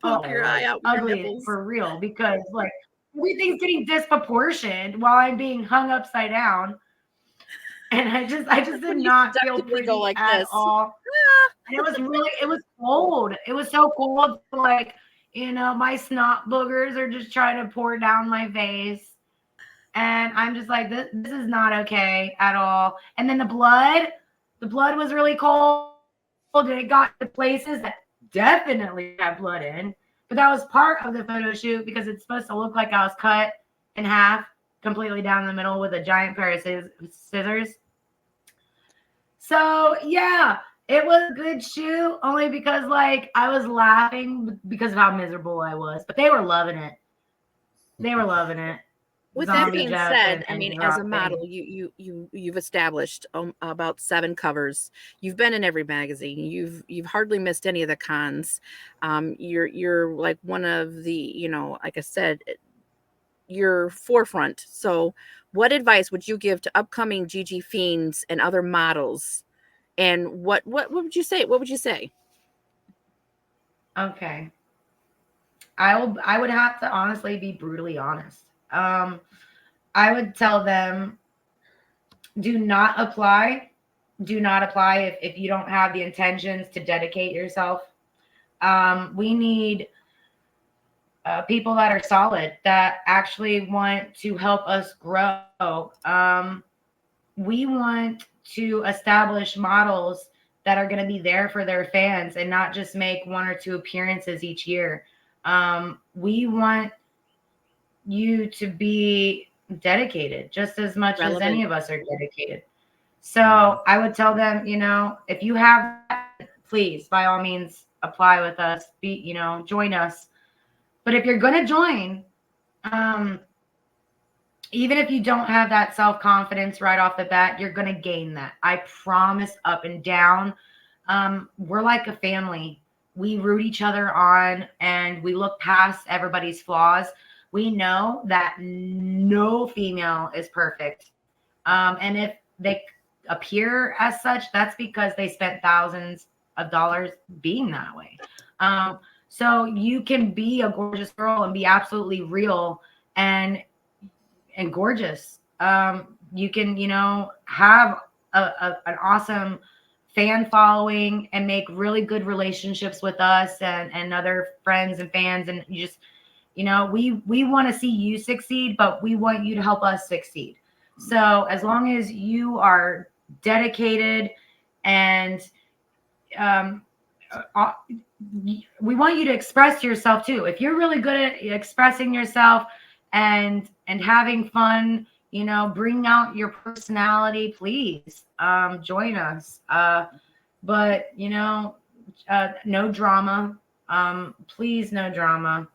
poke your eye out with ugly your nipples. For real, because like everything's getting disproportioned while I'm being hung upside down. And I just did not feel pretty like at all. And it was cold. It was so cold. Like, my snot boogers are just trying to pour down my face. And I'm just like, this is not okay at all. And then the blood the blood was really cold, and it got to places that definitely had blood in. But that was part of the photo shoot because it's supposed to look like I was cut in half completely down the middle with a giant pair of scissors. So yeah, it was a good shoot only because like I was laughing because of how miserable I was, but they were loving it. They were loving it. With that Zombie being Jeff said, I and mean, as a Roxanne. model, you've established about 7 covers. You've been in every magazine. You've hardly missed any of the cons. You're like one of the, you know, like I said, your forefront. So, what advice would you give to upcoming GG fiends and other models? And what would you say? What would you say? Okay. I would have to honestly be brutally honest. I would tell them do not apply. Do not apply if you don't have the intentions to dedicate yourself. We need people that are solid, that actually want to help us grow. We want to establish models that are going to be there for their fans and not just make 1 or 2 appearances each year. We want you to be dedicated just as much as any of us are dedicated. So I would tell them, you know, if you have that, please, by all means, apply with us, join us. But if you're going to join, even if you don't have that self-confidence right off the bat, you're going to gain that. I promise, up and down. We're like a family. We root each other on and we look past everybody's flaws. We know that no female is perfect. And if they appear as such, that's because they spent thousands of dollars being that way. So you can be a gorgeous girl and be absolutely real and gorgeous. You can, have an awesome fan following and make really good relationships with us and other friends and fans. And you just, we want to see you succeed, but we want you to help us succeed. So as long as you are dedicated and we want you to express yourself too. If you're really good at expressing yourself and having fun, bring out your personality, please join us. But no drama. Please, no drama.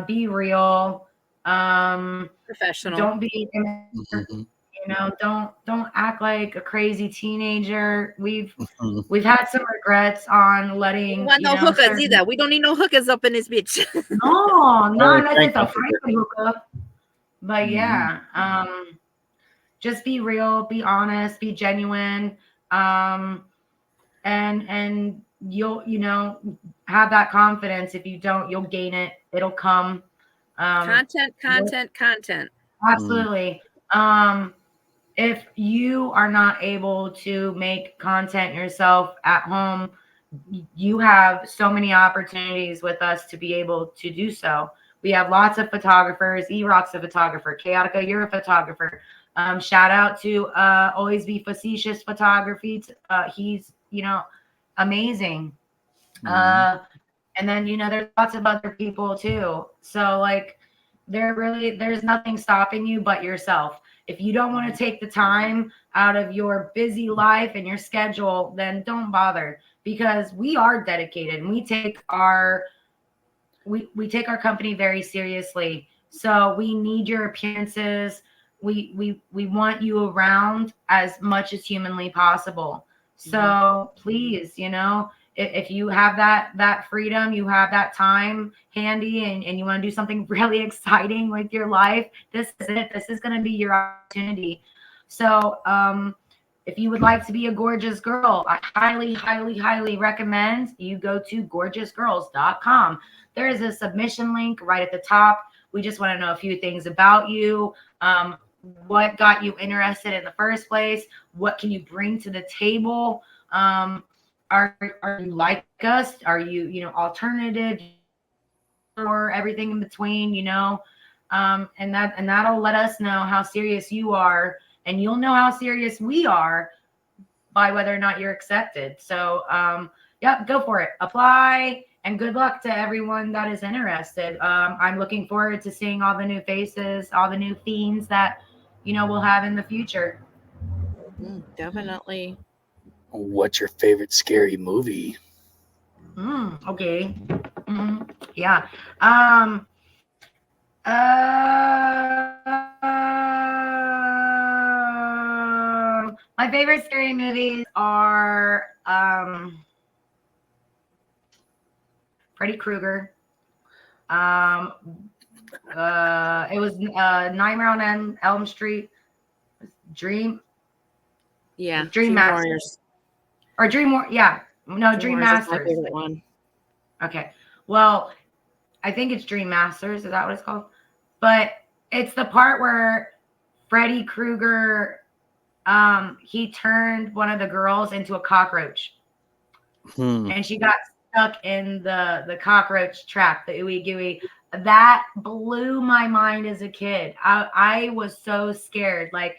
Be real. Professional. Don't be, don't act like a crazy teenager. We've had some regrets on letting. No hookers either. We don't need no hookers up in this bitch. No, not unless it's a freaking hookup. But yeah, just be real, be honest, be genuine, and you'll have that confidence. If you don't, you'll gain it. It'll come. Content. Absolutely. If you are not able to make content yourself at home, you have so many opportunities with us to be able to do so. We have lots of photographers. E-Rock's a photographer. Chaotica, you're a photographer. Shout out to Always Be Facetious Photography. He's, amazing. And then, there's lots of other people too. So like, there's nothing stopping you but yourself. If you don't want to take the time out of your busy life and your schedule, then don't bother, because we are dedicated and we take our company very seriously. So we need your appearances. We want you around as much as humanly possible. So please, if you have that freedom, you have that time handy and you want to do something really exciting with your life, this is it. This is going to be your opportunity. So if you would like to be a gorgeous girl, I highly, highly, highly recommend you go to gorgeousgirls.com. There is a submission link right at the top. We just want to know a few things about you. What got you interested in the first place? What can you bring to the table? Are you like us? Are you, alternative or everything in between, and that'll let us know how serious you are, and you'll know how serious we are by whether or not you're accepted. So, yeah, go for it. Apply, and good luck to everyone that is interested. I'm looking forward to seeing all the new faces, all the new themes that, we'll have in the future. Definitely. What's your favorite scary movie? Okay. Yeah. Um, my favorite scary movies are Freddy Krueger. It was Nightmare on Elm Street, Dream Yeah. Dream Masters. Warriors. Or yeah. No, Dream Warriors is my Masters. favorite one. Okay. Well, I think it's Dream Masters. Is that what it's called? But it's the part where Freddy Krueger, he turned one of the girls into a cockroach. And she got stuck in the cockroach trap, the ooey gooey. That blew my mind as a kid. I was so scared. Like,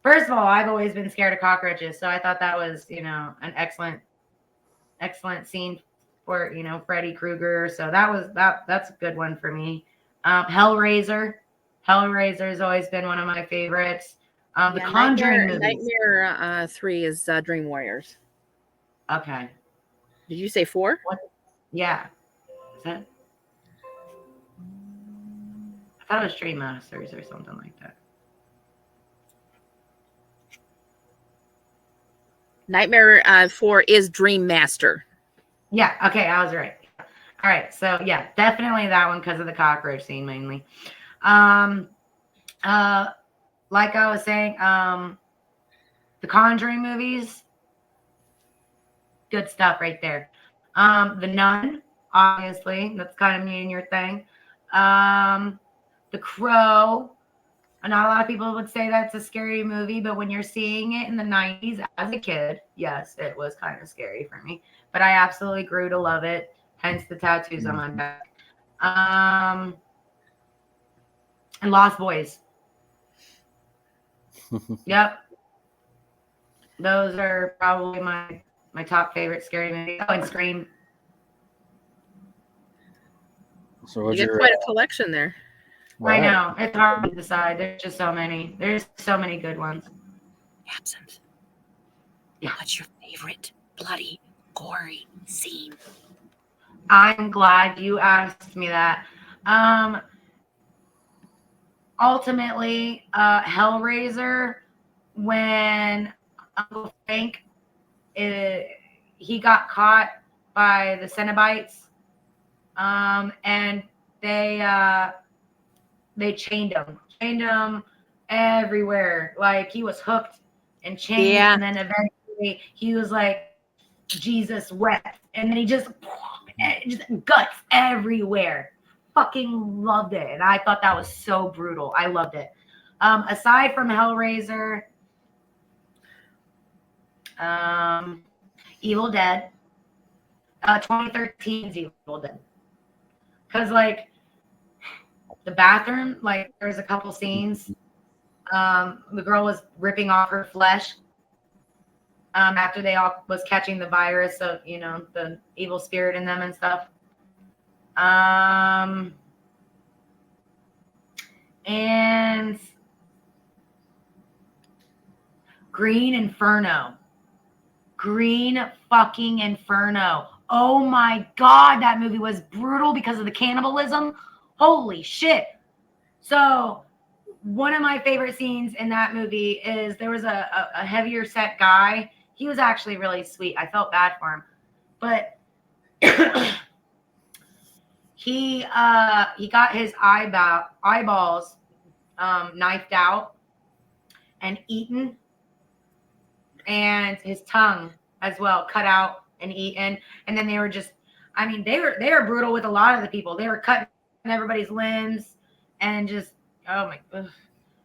first of all, I've always been scared of cockroaches. So I thought that was, an excellent scene for, Freddy Krueger. So that's a good one for me. Hellraiser. Hellraiser has always been one of my favorites. The Conjuring movies. Nightmare 3 is Dream Warriors. Okay. Did you say 4? What? Yeah. Is that? I thought it was Dream Masters or something like that. Nightmare 4 is Dream Master. Yeah. Okay. I was right. All right. So yeah, definitely that one because of the cockroach scene mainly. Like I was saying, the Conjuring movies, good stuff right there. The Nun, obviously, that's kind of me and your thing. The Crow. Not a lot of people would say that's a scary movie, but when you're seeing it in the 90s as a kid, yes, it was kind of scary for me. But I absolutely grew to love it, hence the tattoos on my back. And Lost Boys. Yep. Those are probably my top favorite scary movies. Oh, and Scream. So You what's get your quite a collection there. I know. It's hard to decide. There's just so many. There's so many good ones. Absinthe. Yeah. What's your favorite bloody, gory scene? I'm glad you asked me that. Ultimately, Hellraiser, when Uncle Frank, he got caught by the Cenobites, and they chained him everywhere. Like, he was hooked and chained, Yeah. and then eventually he was like Jesus wept, and then he just guts everywhere. Fucking loved it, and I thought that was so brutal. I loved it. Aside from Hellraiser, Evil Dead, 2013's Evil Dead, because like the bathroom, like there's a couple scenes. The girl was ripping off her flesh after they all was catching the virus of, the evil spirit in them and stuff. And Green Inferno. Green fucking Inferno. Oh my God, that movie was brutal because of the cannibalism. Holy shit. So one of my favorite scenes in that movie is there was a heavier set guy. He was actually really sweet. I felt bad for him. But he got his eyeballs knifed out and eaten, and his tongue as well cut out and eaten. And then they were just, they were brutal with a lot of the people. They were cutting everybody's limbs and just, oh my, ugh.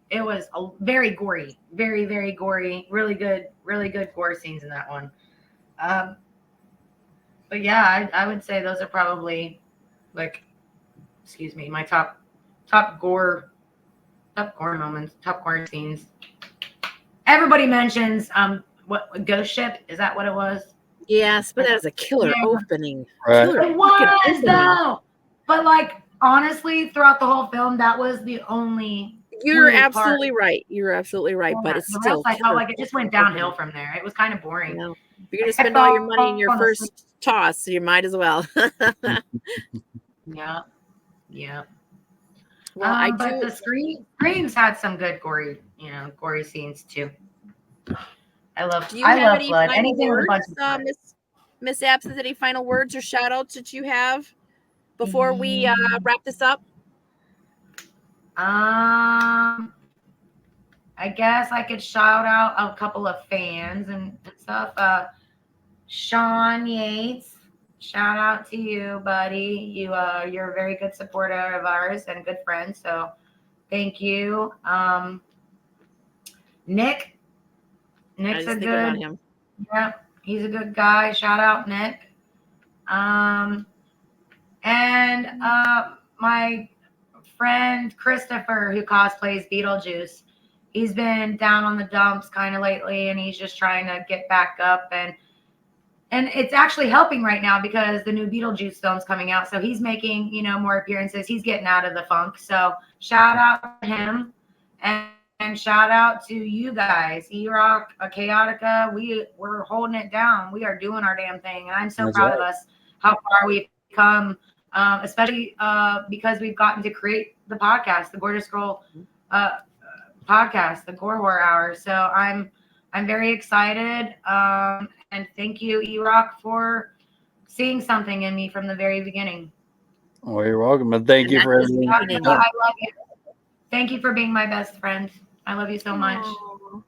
It was a very gory, very, very gory, really good gore scenes in that one. But yeah, I would say those are probably my top gore moments, top gore scenes. Everybody mentions what Ghost Ship? Is that what it was? Yes, but that was a killer Yeah. opening. Right. Killer It fucking was opening. though. But like honestly, throughout the whole film, that was the only You're cool absolutely part. right. You're absolutely right. But Yeah, it's the still rest I felt killer like it just went fucking downhill opening. from there. It was kind of boring. You know, if you're gonna I spend all your felt money in your on the first toss, so you might as well. Yeah. Yeah. Well, I But do. the Screams had some good gory scenes too. Do you I have love any blood. final Anything with a bunch words, of blood. Miss Absinthe? Any final words or shout outs that you have before we wrap this up? I guess I could shout out a couple of fans and stuff. Sean Yates, shout out to you, buddy. You're a very good supporter of ours and a good friend. So thank you. Nick's I was a thinking about good, him. yeah, he's a good guy. Shout out Nick. And my friend Christopher, who cosplays Beetlejuice, he's been down on the dumps kind of lately, and he's just trying to get back up. And it's actually helping right now because the new Beetlejuice film's coming out, so he's making more appearances. He's getting out of the funk. So shout out to him, and shout out to you guys, E-Rock, Chaotica. We're holding it down. We are doing our damn thing, and I'm so That's proud right. of us, how far we've come, especially because we've gotten to create the podcast, the Gorgeous Girl podcast, the Gore Horror Hour. So I'm very excited, and thank you, E-Rock, for seeing something in me from the very beginning. Well, you're welcome, and thank And you that's for just everything. beginning. I love you. Thank you for being my best friend. I love you so much. Aw.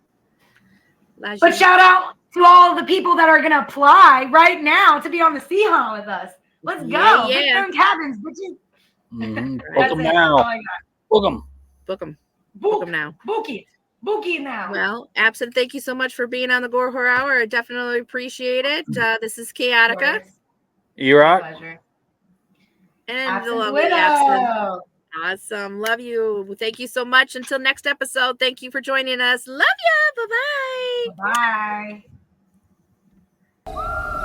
Love But you. shout out to all the people that are going to apply right now to be on the Sea Hall with us. Let's go. Yeah, Big yeah. Stone Cabins, bitches. Mhm. Book That's them it. That's now. all I got. Book them. Book them. Book them now. Book it. Book it now. Well, Absinthe, thank you so much for being on the Gore Horror Hour. I definitely appreciate it. This is Chaotica. E-Rock. Pleasure. And the Absinthe lovely Absinthe. Widow. Awesome. Love you. Thank you so much. Until next episode, thank you for joining us. Love you. Bye-bye. Bye.